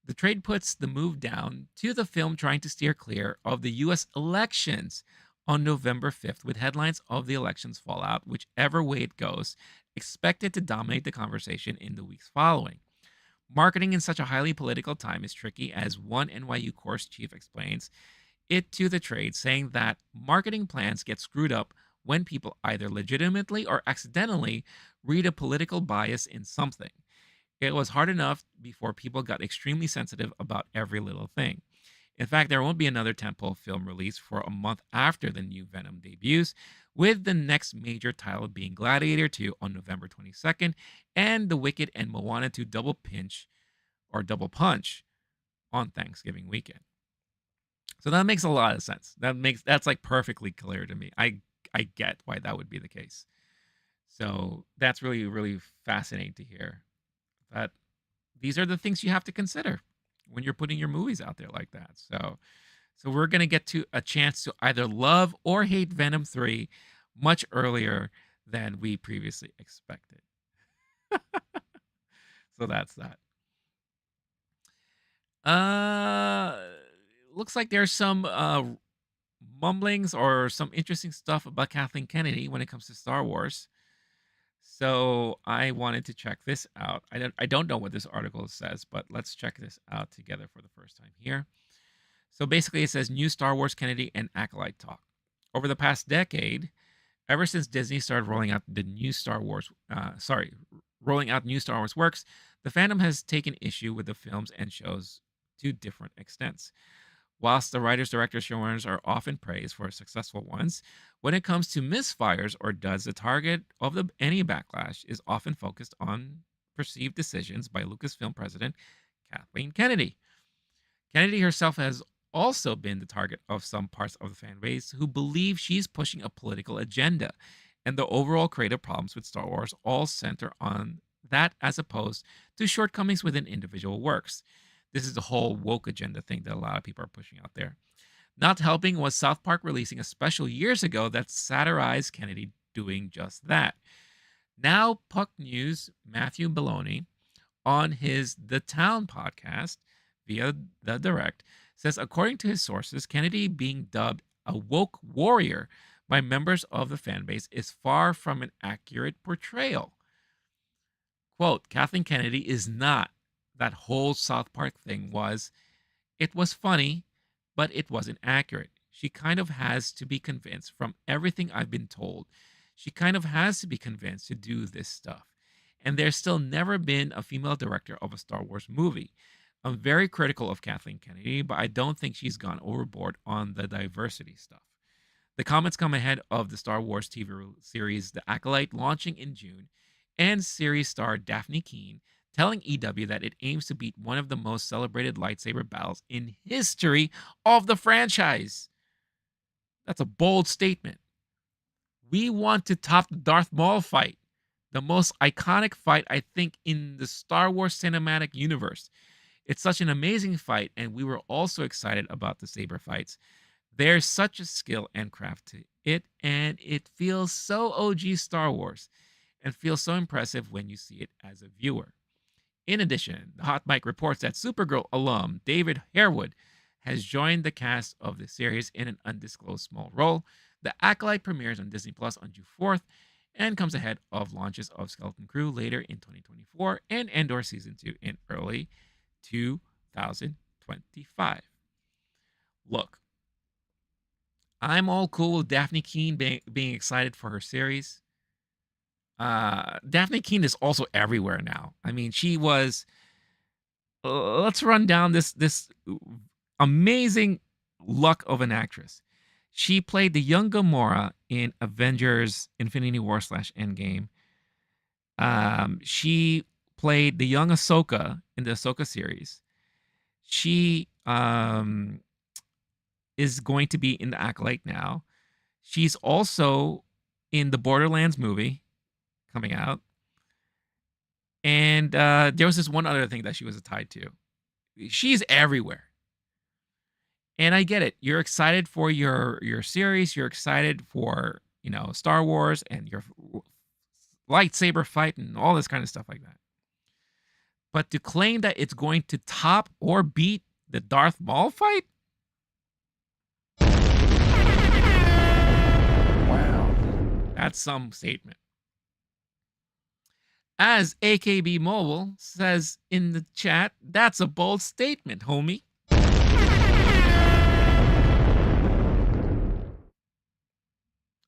The trade puts the move down to the film trying to steer clear of the U.S. elections on November 5th, with headlines of the elections fallout, whichever way it goes, expected to dominate the conversation in the weeks following. Marketing in such a highly political time is tricky, as one NYU course chief explains it to the trade, saying that marketing plans get screwed up when people either legitimately or accidentally read a political bias in something. It was hard enough before people got extremely sensitive about every little thing. In fact, there won't be another tentpole film release for a month after the new Venom debuts, with the next major title being Gladiator 2 on November 22nd, and The Wicked and Moana 2 double punch on Thanksgiving weekend. So that makes a lot of sense. That's like perfectly clear to me. I get why that would be the case. So that's really, really fascinating to hear. But these are the things you have to consider when you're putting your movies out there like that. So So we're going to get to a chance to either love or hate Venom 3 much earlier than we previously expected. So that's that. Looks like there's some mumblings or some interesting stuff about Kathleen Kennedy when it comes to Star Wars. So I wanted to check this out. I don't know what this article says, but let's check this out together for the first time here. So basically, it says new Star Wars Kennedy and Acolyte talk. Over the past decade, ever since Disney started rolling out the new Star Wars, rolling out new Star Wars works, the fandom has taken issue with the films and shows to different extents. Whilst the writers, directors, showrunners are often praised for successful ones, when it comes to misfires or duds, the target of any backlash is often focused on perceived decisions by Lucasfilm president Kathleen Kennedy. Kennedy herself has also been the target of some parts of the fan base who believe she's pushing a political agenda, and the overall creative problems with Star Wars all center on that as opposed to shortcomings within individual works. This is the whole woke agenda thing that a lot of people are pushing out there. Not helping was South Park releasing a special years ago that satirized Kennedy doing just that. Now, Puck News' Matthew Belloni, on his The Town podcast via The Direct, says, according to his sources, Kennedy being dubbed a woke warrior by members of the fan base is far from an accurate portrayal. Quote, Kathleen Kennedy is not that whole South Park thing was. It was funny, but it wasn't accurate. She kind of has to be convinced from everything I've been told. She kind of has to be convinced to do this stuff. And there's still never been a female director of a Star Wars movie. I'm very critical of Kathleen Kennedy, but I don't think she's gone overboard on the diversity stuff. The comments come ahead of the Star Wars TV series The Acolyte launching in June, and series star Daphne Keane telling EW that it aims to beat one of the most celebrated lightsaber battles in history of the franchise. That's a bold statement. We want to top the Darth Maul fight, the most iconic fight, I think, in the Star Wars cinematic universe. It's such an amazing fight, and we were also excited about the saber fights. There's such a skill and craft to it, and it feels so OG Star Wars and feels so impressive when you see it as a viewer. In addition, the Hot Mic reports that Supergirl alum David Harewood has joined the cast of the series in an undisclosed small role. The Acolyte premieres on Disney Plus on June 4th and comes ahead of launches of Skeleton Crew later in 2024 and Andor Season 2 in early 2025. Look, I'm all cool with Daphne Keane being excited for her series. Daphne Keane is also everywhere now. I mean, she was. Let's run down this amazing luck of an actress. She played the young Gamora in Avengers: Infinity War / Endgame. She played the young Ahsoka in the Ahsoka series. She is going to be in the Acolyte now. She's also in the Borderlands movie coming out. And there was this one other thing that she was tied to. She's everywhere. And I get it. You're excited for your series. You're excited for, Star Wars and your lightsaber fight and all this kind of stuff like that. But to claim that it's going to top or beat the Darth Maul fight? Wow. That's some statement. As AKB Mobile says in the chat, that's a bold statement, homie.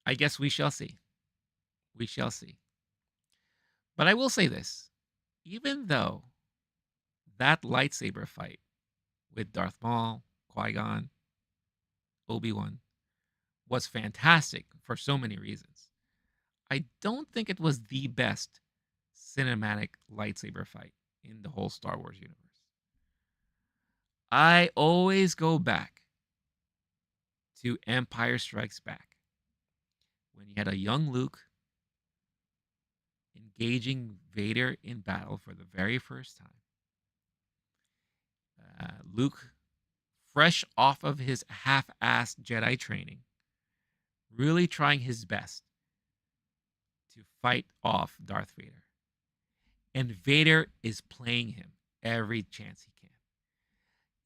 I guess we shall see. We shall see. But I will say this. Even though that lightsaber fight with Darth Maul, Qui-Gon, Obi-Wan was fantastic for so many reasons, I don't think it was the best cinematic lightsaber fight in the whole Star Wars universe. I always go back to Empire Strikes Back, when you had a young Luke engaging Vader in battle for the very first time. Luke fresh off of his half-assed Jedi training, really trying his best to fight off Darth Vader. And Vader is playing him every chance he can.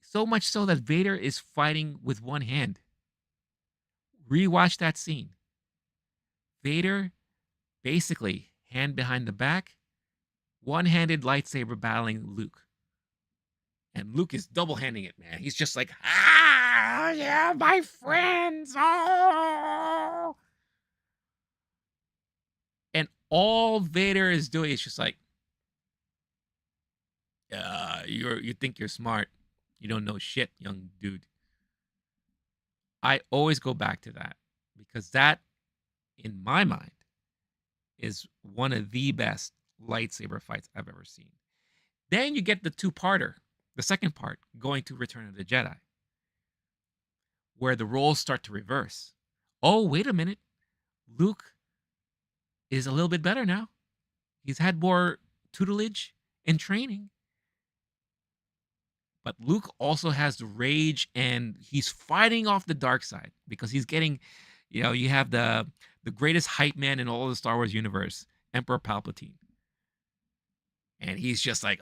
So much so that Vader is fighting with one hand. Rewatch that scene. Vader, basically, hand behind the back, one-handed lightsaber battling Luke. And Luke is double-handing it, man. He's just like, ah, yeah, my friends. Oh. And all Vader is doing is just like, you think you're smart. You don't know shit, young dude. I always go back to that because that, in my mind, is one of the best lightsaber fights I've ever seen. Then you get the two-parter, the second part, going to Return of the Jedi, where the roles start to reverse. Oh, wait a minute. Luke is a little bit better now. He's had more tutelage and training. But Luke also has the rage, and he's fighting off the dark side because he's getting, you have the greatest hype man in all of the Star Wars universe, Emperor Palpatine. And he's just like,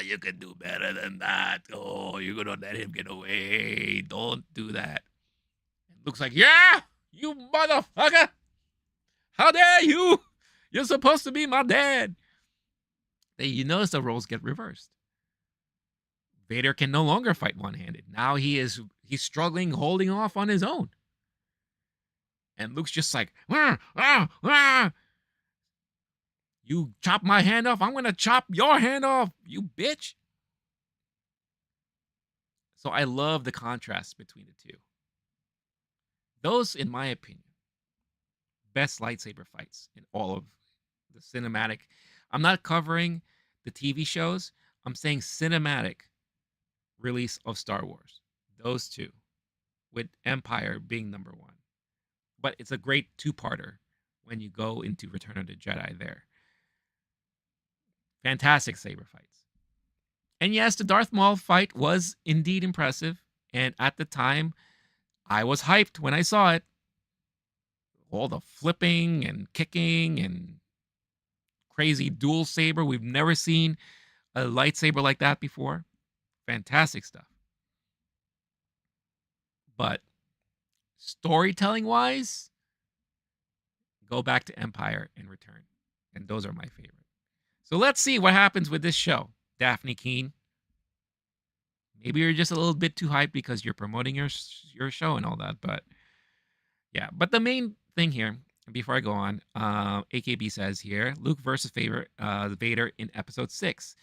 you can do better than that. Oh, you're going to let him get away. Don't do that. And Luke's like, yeah, you motherfucker. How dare you? You're supposed to be my dad. Then you notice the roles get reversed. Vader can no longer fight one-handed. Now he's struggling, holding off on his own. And Luke's just like, you chop my hand off, I'm going to chop your hand off, you bitch. So I love the contrast between the two. Those, in my opinion, best lightsaber fights in all of the cinematic. I'm not covering the TV shows. I'm saying cinematic release of Star Wars. Those two, with Empire being number one. But it's a great two-parter when you go into Return of the Jedi there. Fantastic saber fights. And yes, the Darth Maul fight was indeed impressive. And at the time, I was hyped when I saw it. All the flipping and kicking and crazy dual saber. We've never seen a lightsaber like that before. Fantastic stuff. But storytelling-wise, go back to Empire and Return. And those are my favorite. So let's see what happens with this show, Daphne Keene. Maybe you're just a little bit too hyped because you're promoting your show and all that. But yeah, but the main thing here, before I go on, AKB says here, Luke versus Vader in episode 6.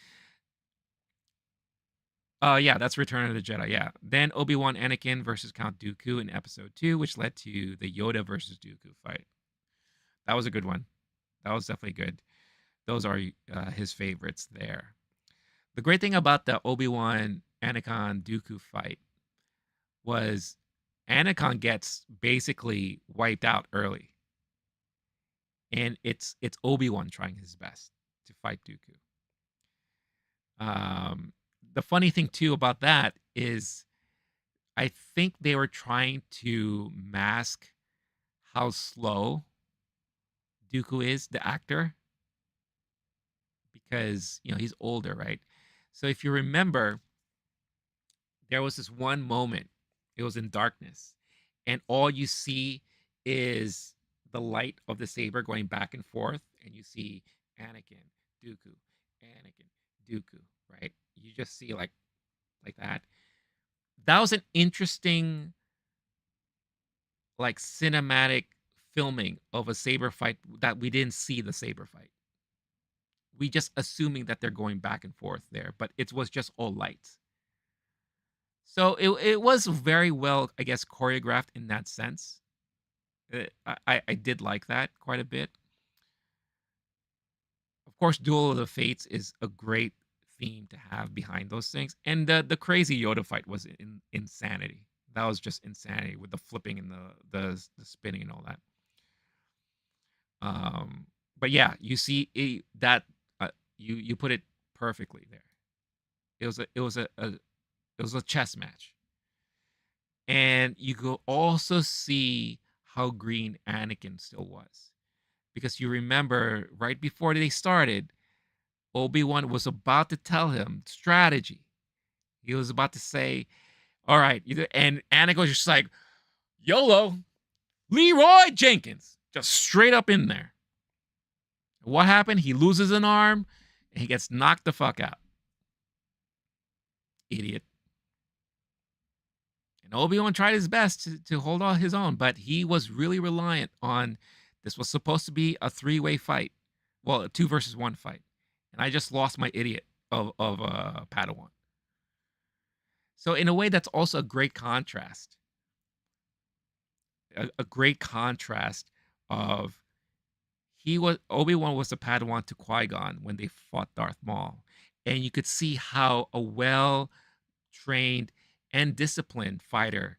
Yeah, that's Return of the Jedi, yeah. Then Obi-Wan Anakin versus Count Dooku in episode 2, which led to the Yoda versus Dooku fight. That was a good one. That was definitely good. Those are his favorites there. The great thing about the Obi-Wan Anakin Dooku fight was Anakin gets basically wiped out early. And it's Obi-Wan trying his best to fight Dooku. The funny thing, too, about that is I think they were trying to mask how slow Dooku is, the actor, because, he's older, right? So if you remember, there was this one moment, it was in darkness, and all you see is the light of the saber going back and forth, and you see Anakin, Dooku, right? You just see like that. That was an interesting, like, cinematic filming of a saber fight that we didn't see the saber fight. We just assuming that they're going back and forth there, but it was just all lights. So it was very well, I guess, choreographed in that sense. I did like that quite a bit. Of course, Duel of the Fates is a great theme to have behind those things. And the crazy Yoda fight was insanity. That was just insanity with the flipping and the spinning and all that. But yeah, you see that you put it perfectly there. It was a chess match. And you could also see how green Anakin still was. Because you remember right before they started, Obi-Wan was about to tell him strategy. He was about to say, all right, and Anakin was just like, YOLO, Leroy Jenkins, just straight up in there. What happened? He loses an arm and he gets knocked the fuck out. Idiot. And Obi-Wan tried his best to hold on his own, but he was really reliant on, this was supposed to be a 3-way fight. Well, a 2 versus 1 fight. And I just lost my idiot of Padawan. So in a way, that's also a great contrast. A great contrast of Obi-Wan was the Padawan to Qui-Gon when they fought Darth Maul. And you could see how a well-trained and disciplined fighter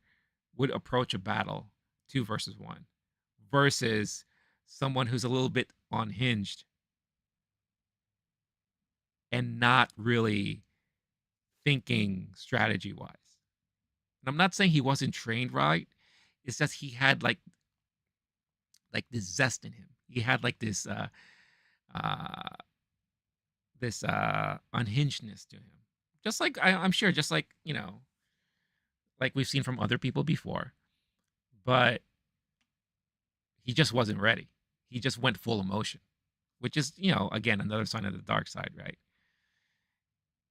would approach a battle 2 versus 1 versus someone who's a little bit unhinged and not really thinking strategy-wise. And I'm not saying he wasn't trained right. It's just he had like this zest in him. He had like this unhingedness to him. Just like I'm sure, just like, you know, like we've seen from other people before. But he just wasn't ready. He just went full emotion, which is, you know, again, another sign of the dark side, right?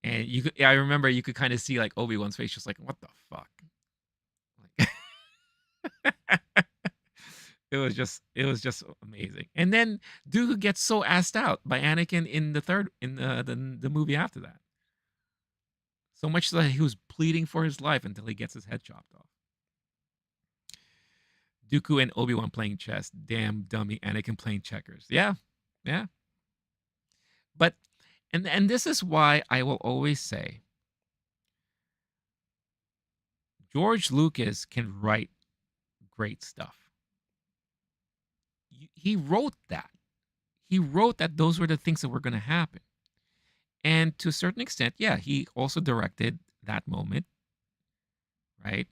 And I remember you could kind of see like Obi-Wan's face, just like, what the fuck? Like, it was just amazing. And then Dooku gets so assed out by Anakin in the movie after that. So much that he was pleading for his life until he gets his head chopped off. Dooku and Obi-Wan playing chess. Damn dummy Anakin playing checkers. Yeah. Yeah. But and this is why I will always say George Lucas can write great stuff. He wrote that. He wrote that those were the things that were going to happen. And to a certain extent, yeah, he also directed that moment, right?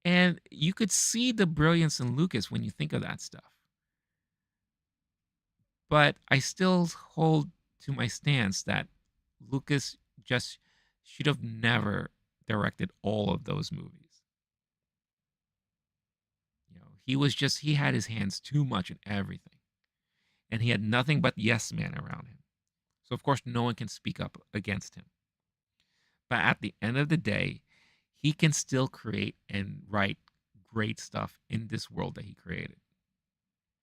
And you could see the brilliance in Lucas when you think of that stuff. But I still hold to my stance that Lucas just should have never directed all of those movies. You know, he had his hands too much in everything. And he had nothing but yes men around him. So of course no one can speak up against him. But at the end of the day, he can still create and write great stuff in this world that he created.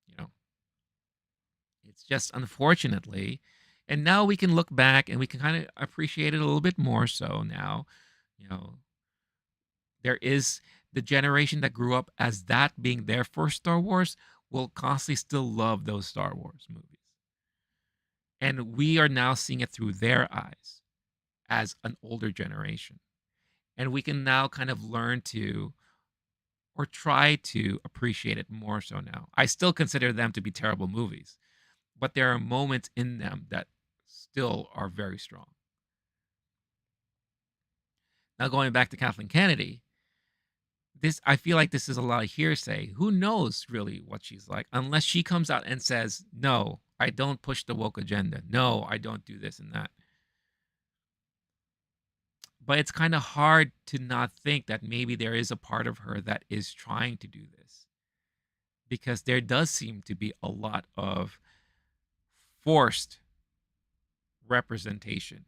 You know, it's just unfortunately, and now we can look back and we can kind of appreciate it a little bit more so now. You know, there is the generation that grew up as that being their first Star Wars will constantly still love those Star Wars movies. And we are now seeing it through their eyes as an older generation. And we can now kind of learn to, or try to appreciate it more so now. I still consider them to be terrible movies, but there are moments in them that still are very strong. Now going back to Kathleen Kennedy, I feel like this is a lot of hearsay. Who knows really what she's like, unless she comes out and says, no, I don't push the woke agenda. No, I don't do this and that. But it's kind of hard to not think that maybe there is a part of her that is trying to do this. Because there does seem to be a lot of forced representation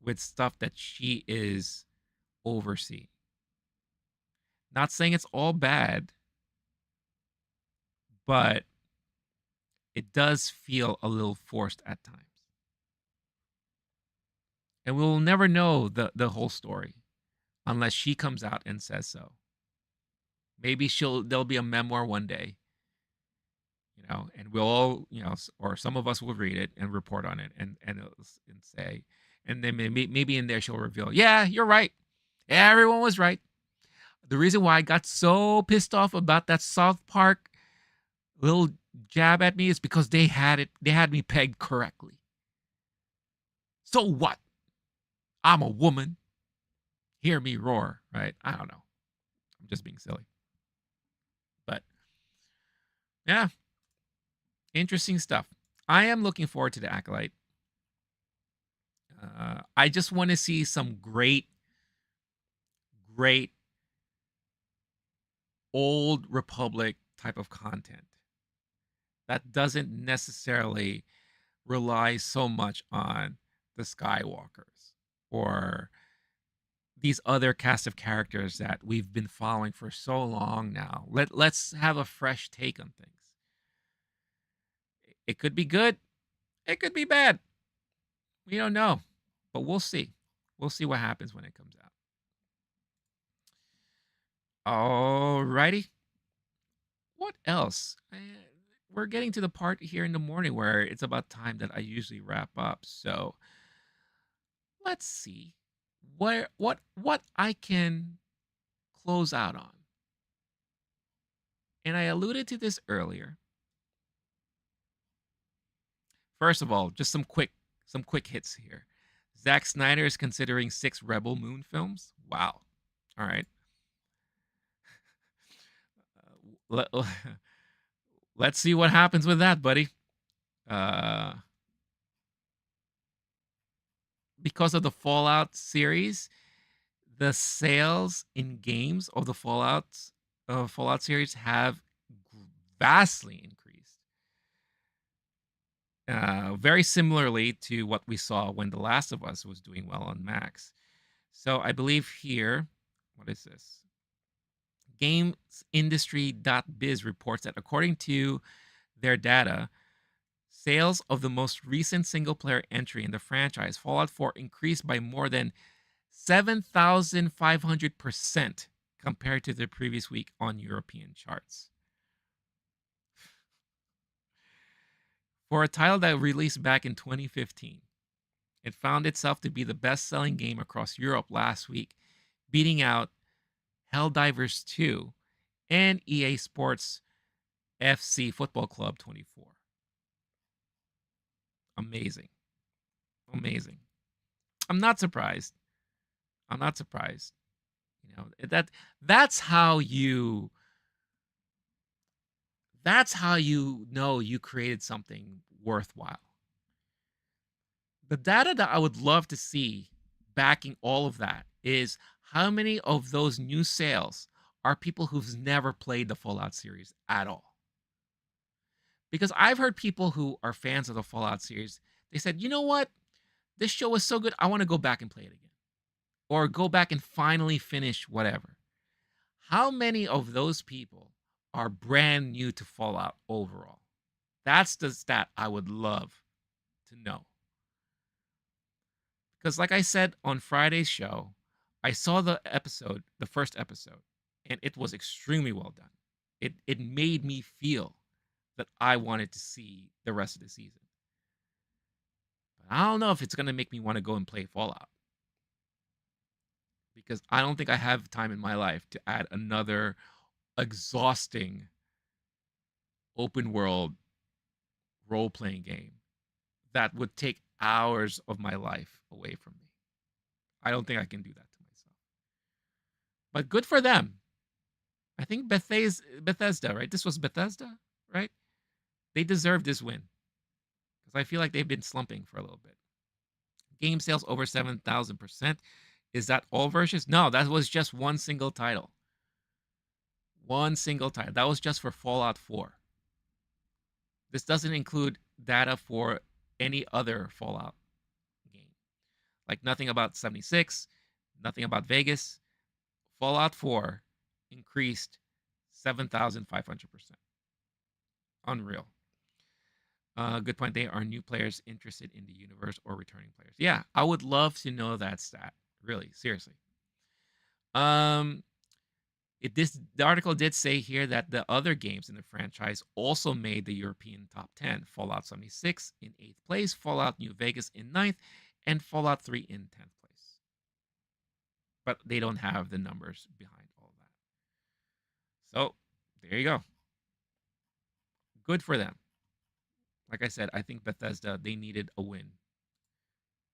with stuff that she is overseeing. Not saying it's all bad, but it does feel a little forced at times. And we'll never know the whole story unless she comes out and says so. Maybe there'll be a memoir one day, you know, and we'll all, you know, or some of us will read it and report on it and say, and then maybe in there she'll reveal, yeah, you're right. Everyone was right. The reason why I got so pissed off about that South Park little jab at me is because they had me pegged correctly. So what? I'm a woman. hear me roar, right? I don't know. I'm just being silly. But yeah, interesting stuff. I am looking forward to the Acolyte. I just want to see some great old Republic type of content that doesn't necessarily rely so much on the Skywalkers or these other cast of characters that we've been following for so long now. Let's have a fresh take on things. It could be good, it could be bad. We don't know, but we'll see. We'll see what happens when it comes out. Alrighty. What else? We're getting to the part here in the morning where it's about time that I usually wrap up. So let's see what I can close out on. And I alluded to this earlier. First of all, just some quick hits here. Zack Snyder is considering 6 Rebel Moon films. Wow. All right. Let's see what happens with that, buddy. Because of the Fallout series, the sales in games of the Fallout series have vastly increased. Very similarly to what we saw when The Last of Us was doing well on Max. So I believe here, what is this? GamesIndustry.biz reports that according to their data, sales of the most recent single-player entry in the franchise, Fallout 4, increased by more than 7,500% compared to the previous week on European charts. For a title that released back in 2015, it found itself to be the best-selling game across Europe last week, beating out Helldivers 2 and EA Sports FC Football Club 24. Amazing. Amazing. I'm not surprised. You know, that's how you know you created something worthwhile. The data that I would love to see backing all of that is how many of those new sales are people who've never played the Fallout series at all. Because I've heard people who are fans of the Fallout series, they said, you know what? This show was so good, I want to go back and play it again. Or go back and finally finish whatever. How many of those people are brand new to Fallout overall? That's the stat I would love to know. Because like I said on Friday's show, I saw the first episode, and it was extremely well done. It made me feel that I wanted to see the rest of the season. But I don't know if it's going to make me want to go and play Fallout. Because I don't think I have time in my life to add another exhausting open world role-playing game that would take hours of my life away from me. I don't think I can do that to myself. But good for them. I think Bethesda, right? This was Bethesda, right? They deserve this win. Because I feel like they've been slumping for a little bit. Game sales over 7,000%. Is that all versions? No, that was just one single title. One single title. That was just for Fallout 4. This doesn't include data for any other Fallout game. Like nothing about 76, nothing about Vegas. Fallout 4 increased 7,500%. Unreal. Good point. They are new players interested in the universe or returning players. Yeah, I would love to know that stat. Really, seriously. The article did say here that the other games in the franchise also made the European top 10. Fallout 76 in 8th place, Fallout New Vegas in 9th, and Fallout 3 in 10th place. But they don't have the numbers behind all that. So, there you go. Good for them. Like I said, I think Bethesda, they needed a win.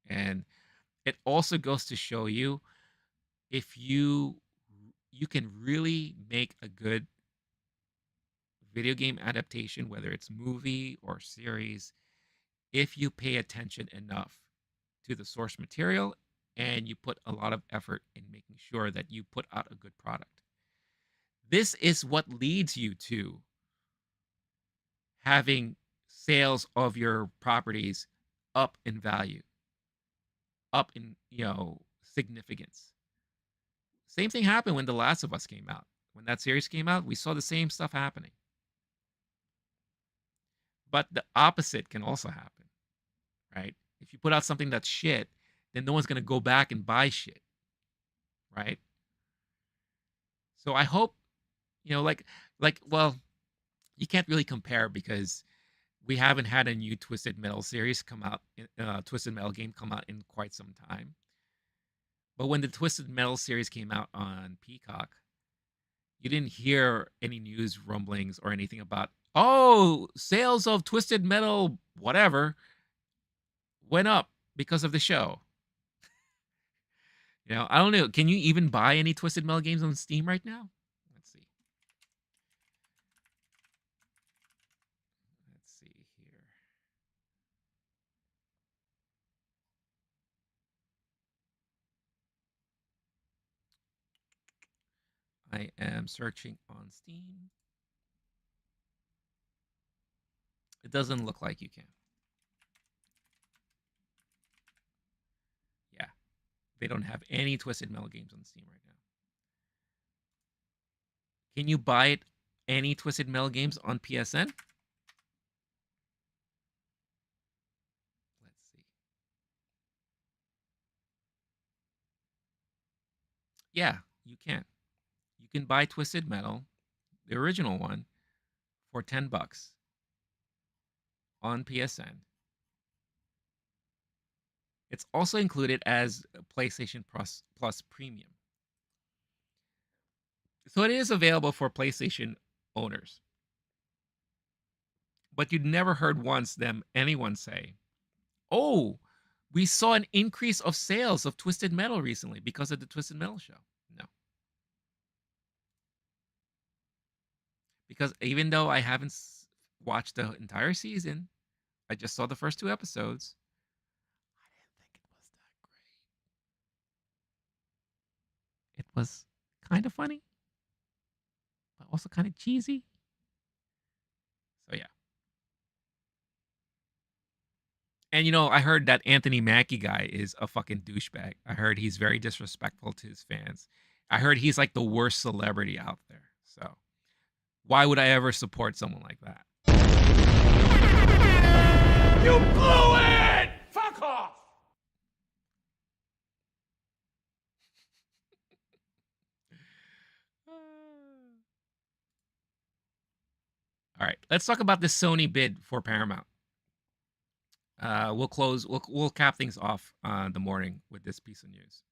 And it also goes to show you if you can really make a good video game adaptation, whether it's movie or series, if you pay attention enough to the source material and you put a lot of effort in making sure that you put out a good product. This is what leads you to having sales of your properties up in value, up in, significance. Same thing happened when The Last of Us came out. When that series came out, we saw the same stuff happening. But the opposite can also happen, right? If you put out something that's shit, then no one's going to go back and buy shit, right? So I hope, well, you can't really compare because we haven't had a new Twisted Metal series come out, Twisted Metal game come out in quite some time. But when the Twisted Metal series came out on Peacock, you didn't hear any news rumblings or anything about, oh, sales of Twisted Metal whatever went up because of the show. I don't know. Can you even buy any Twisted Metal games on Steam right now? Let's see. Let's see here. I am searching on Steam. It doesn't look like you can. Yeah. They don't have any Twisted Metal games on Steam right now. Can you buy any Twisted Metal games on PSN? Let's see. Yeah, you can. You can buy Twisted Metal, the original one, for $10 on PSN. It's also included as PlayStation Plus Premium. So it is available for PlayStation owners. But you'd never heard once anyone say, oh, we saw an increase of sales of Twisted Metal recently because of the Twisted Metal show. No. Because even though I haven't watched the entire season, I just saw the first 2 episodes. I didn't think it was that great. It was kind of funny, but also kind of cheesy. So yeah. And I heard that Anthony Mackie guy is a fucking douchebag. I heard he's very disrespectful to his fans. I heard he's like the worst celebrity out there. So why would I ever support someone like that? You blew it! Fuck off! All right, let's talk about the Sony bid for Paramount. We'll cap things off the morning with this piece of news.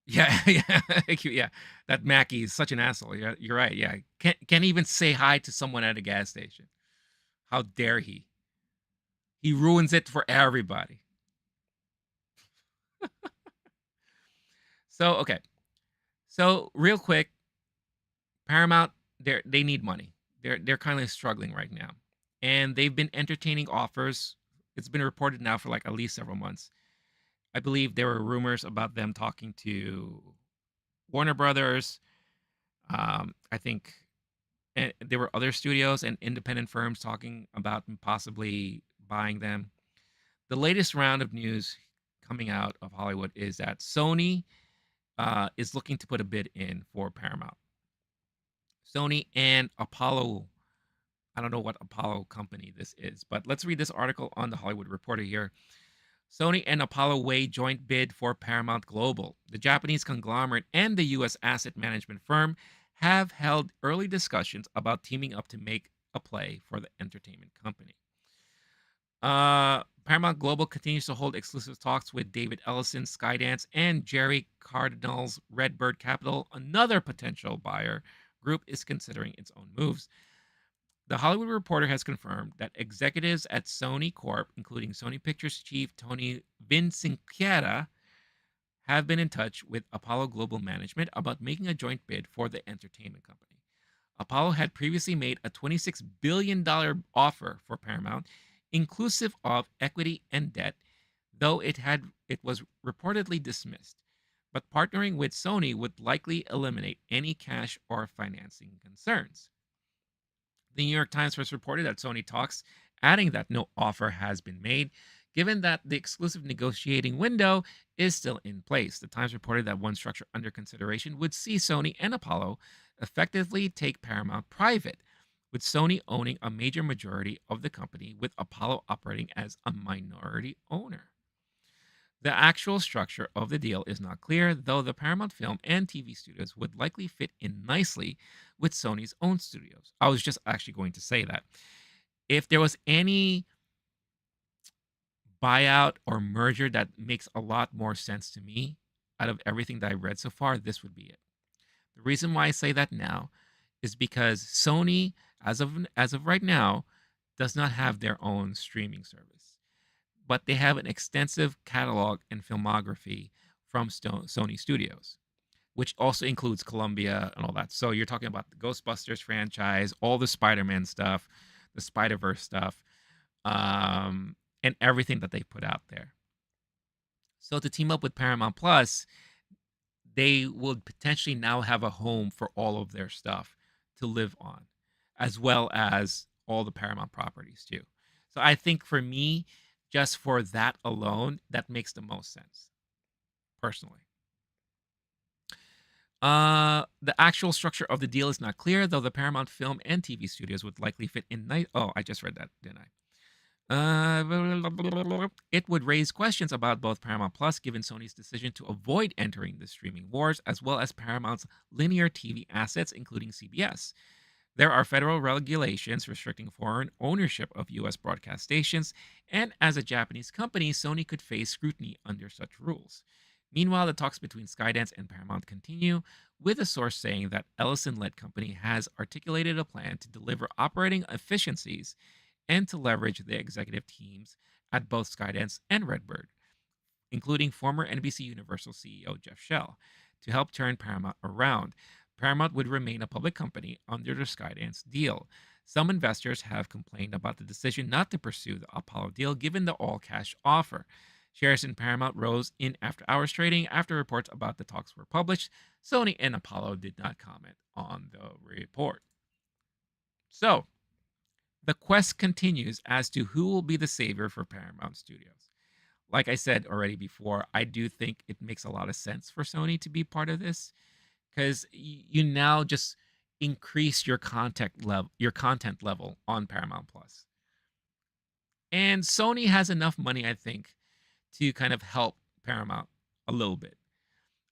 Yeah. That Mackie is such an asshole. You're right. Yeah, can't even say hi to someone at a gas station. How dare he? He ruins it for everybody. So okay, so real quick, Paramount, they need money. They're kind of struggling right now, and they've been entertaining offers. It's been reported now for like at least several months. I believe there were rumors about them talking to Warner Brothers. I think there were other studios and independent firms talking about possibly buying them. The latest round of news coming out of Hollywood is that Sony is looking to put a bid in for Paramount. Sony and Apollo. I don't know what Apollo company this is, but let's read this article on the Hollywood Reporter here. Sony and Apollo weigh joint bid for Paramount Global. The Japanese conglomerate and the U.S. asset management firm have held early discussions about teaming up to make a play for the entertainment company. Paramount Global continues to hold exclusive talks with David Ellison, Skydance, and Jerry Cardinal's Redbird Capital. Another potential buyer group is considering its own moves. The Hollywood Reporter has confirmed that executives at Sony Corp, including Sony Pictures chief Tony Vinciquerra, have been in touch with Apollo Global Management about making a joint bid for the entertainment company. Apollo had previously made a $26 billion offer for Paramount, inclusive of equity and debt, though it was reportedly dismissed. But partnering with Sony would likely eliminate any cash or financing concerns. The New York Times first reported that Sony talks, adding that no offer has been made, given that the exclusive negotiating window is still in place. The Times reported that one structure under consideration would see Sony and Apollo effectively take Paramount private, with Sony owning a major majority of the company, with Apollo operating as a minority owner. The actual structure of the deal is not clear, though the Paramount Film and TV studios would likely fit in nicely with Sony's own studios. I was just actually going to say that. If there was any buyout or merger that makes a lot more sense to me out of everything that I read so far, this would be it. The reason why I say that now is because Sony, as of right now, does not have their own streaming service, but they have an extensive catalog and filmography from Sony Studios, which also includes Columbia and all that. So you're talking about the Ghostbusters franchise, all the Spider-Man stuff, the Spider-Verse stuff, and everything that they put out there. So to team up with Paramount Plus, they would potentially now have a home for all of their stuff to live on, as well as all the Paramount properties too. So I think for me, just for that alone, that makes the most sense, personally. The actual structure of the deal is not clear, though the Paramount Film and TV studios would likely fit in nice. Oh, I just read that, didn't I? It would raise questions about both Paramount Plus, given Sony's decision to avoid entering the streaming wars, as well as Paramount's linear TV assets, including CBS. There are federal regulations restricting foreign ownership of U.S. broadcast stations, and as a Japanese company, Sony could face scrutiny under such rules. Meanwhile, the talks between Skydance and Paramount continue, with a source saying that Ellison-led company has articulated a plan to deliver operating efficiencies and to leverage the executive teams at both Skydance and Redbird, including former NBC Universal CEO Jeff Shell, to help turn Paramount around. Paramount would remain a public company under the Skydance deal. Some investors have complained about the decision not to pursue the Apollo deal given the all-cash offer. Shares in Paramount rose in after-hours trading after reports about the talks were published. Sony and Apollo did not comment on the report. So, the quest continues as to who will be the savior for Paramount Studios. Like I said already before, I do think it makes a lot of sense for Sony to be part of this, because you now just increase your content level on Paramount Plus. And Sony has enough money, I think, to kind of help Paramount a little bit.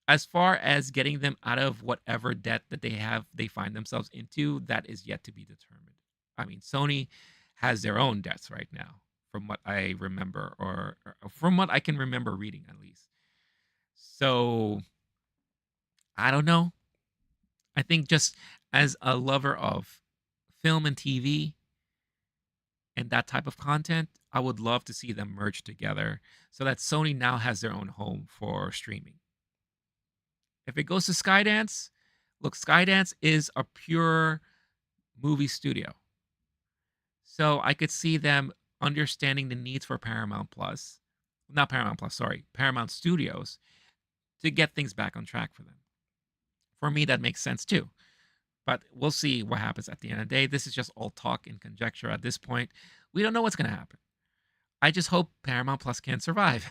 As far as getting them out of whatever debt that they find themselves into, that is yet to be determined. I mean, Sony has their own debts right now, from what I remember, or from what I can remember reading at least. So, I don't know. I think just as a lover of film and TV and that type of content, I would love to see them merge together so that Sony now has their own home for streaming. If it goes to Skydance, look, Skydance is a pure movie studio. So I could see them understanding the needs for Paramount Studios, to get things back on track for them. For me, that makes sense too. But we'll see what happens at the end of the day. This is just all talk and conjecture at this point. We don't know what's going to happen. I just hope Paramount Plus can survive,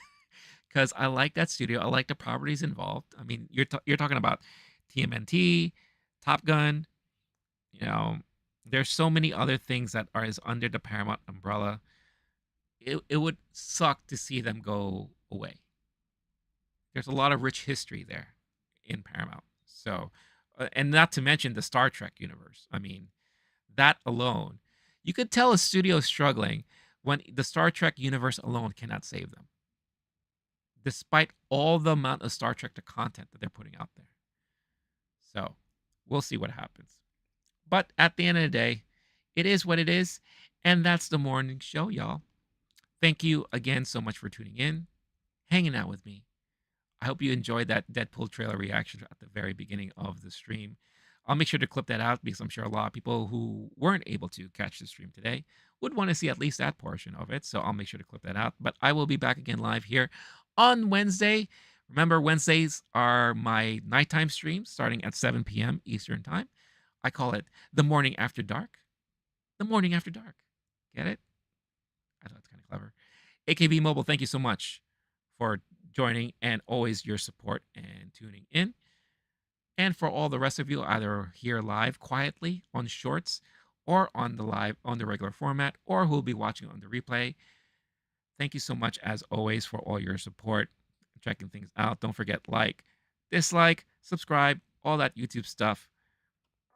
because I like that studio. I like the properties involved. I mean, you're talking about TMNT, Top Gun. There's so many other things that is under the Paramount umbrella. It would suck to see them go away. There's a lot of rich history there in Paramount. So, and not to mention the Star Trek universe. I mean, that alone, you could tell a studio is struggling when the Star Trek universe alone cannot save them, despite all the amount of Star Trek content that they're putting out there. So, we'll see what happens. But at the end of the day, it is what it is. And that's the morning show, y'all. Thank you again so much for tuning in, hanging out with me. I hope you enjoyed that Deadpool trailer reaction at the very beginning of the stream. I'll make sure to clip that out because I'm sure a lot of people who weren't able to catch the stream today would want to see at least that portion of it. So I'll make sure to clip that out. But I will be back again live here on Wednesday. Remember, Wednesdays are my nighttime streams starting at 7 p.m. Eastern Time. I call it the morning after dark. The morning after dark. Get it? I thought it's kind of clever. AKB Mobile, thank you so much for joining and always your support and tuning in. And for all the rest of you, either here live quietly on shorts or on the regular format, or who will be watching on the replay, thank you so much as always for all your support, checking things out. Don't forget like, dislike, subscribe, all that YouTube stuff.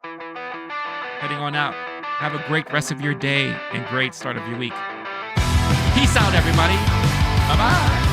Heading on out. Have a great rest of your day and great start of your week. Peace out, everybody. Bye-bye.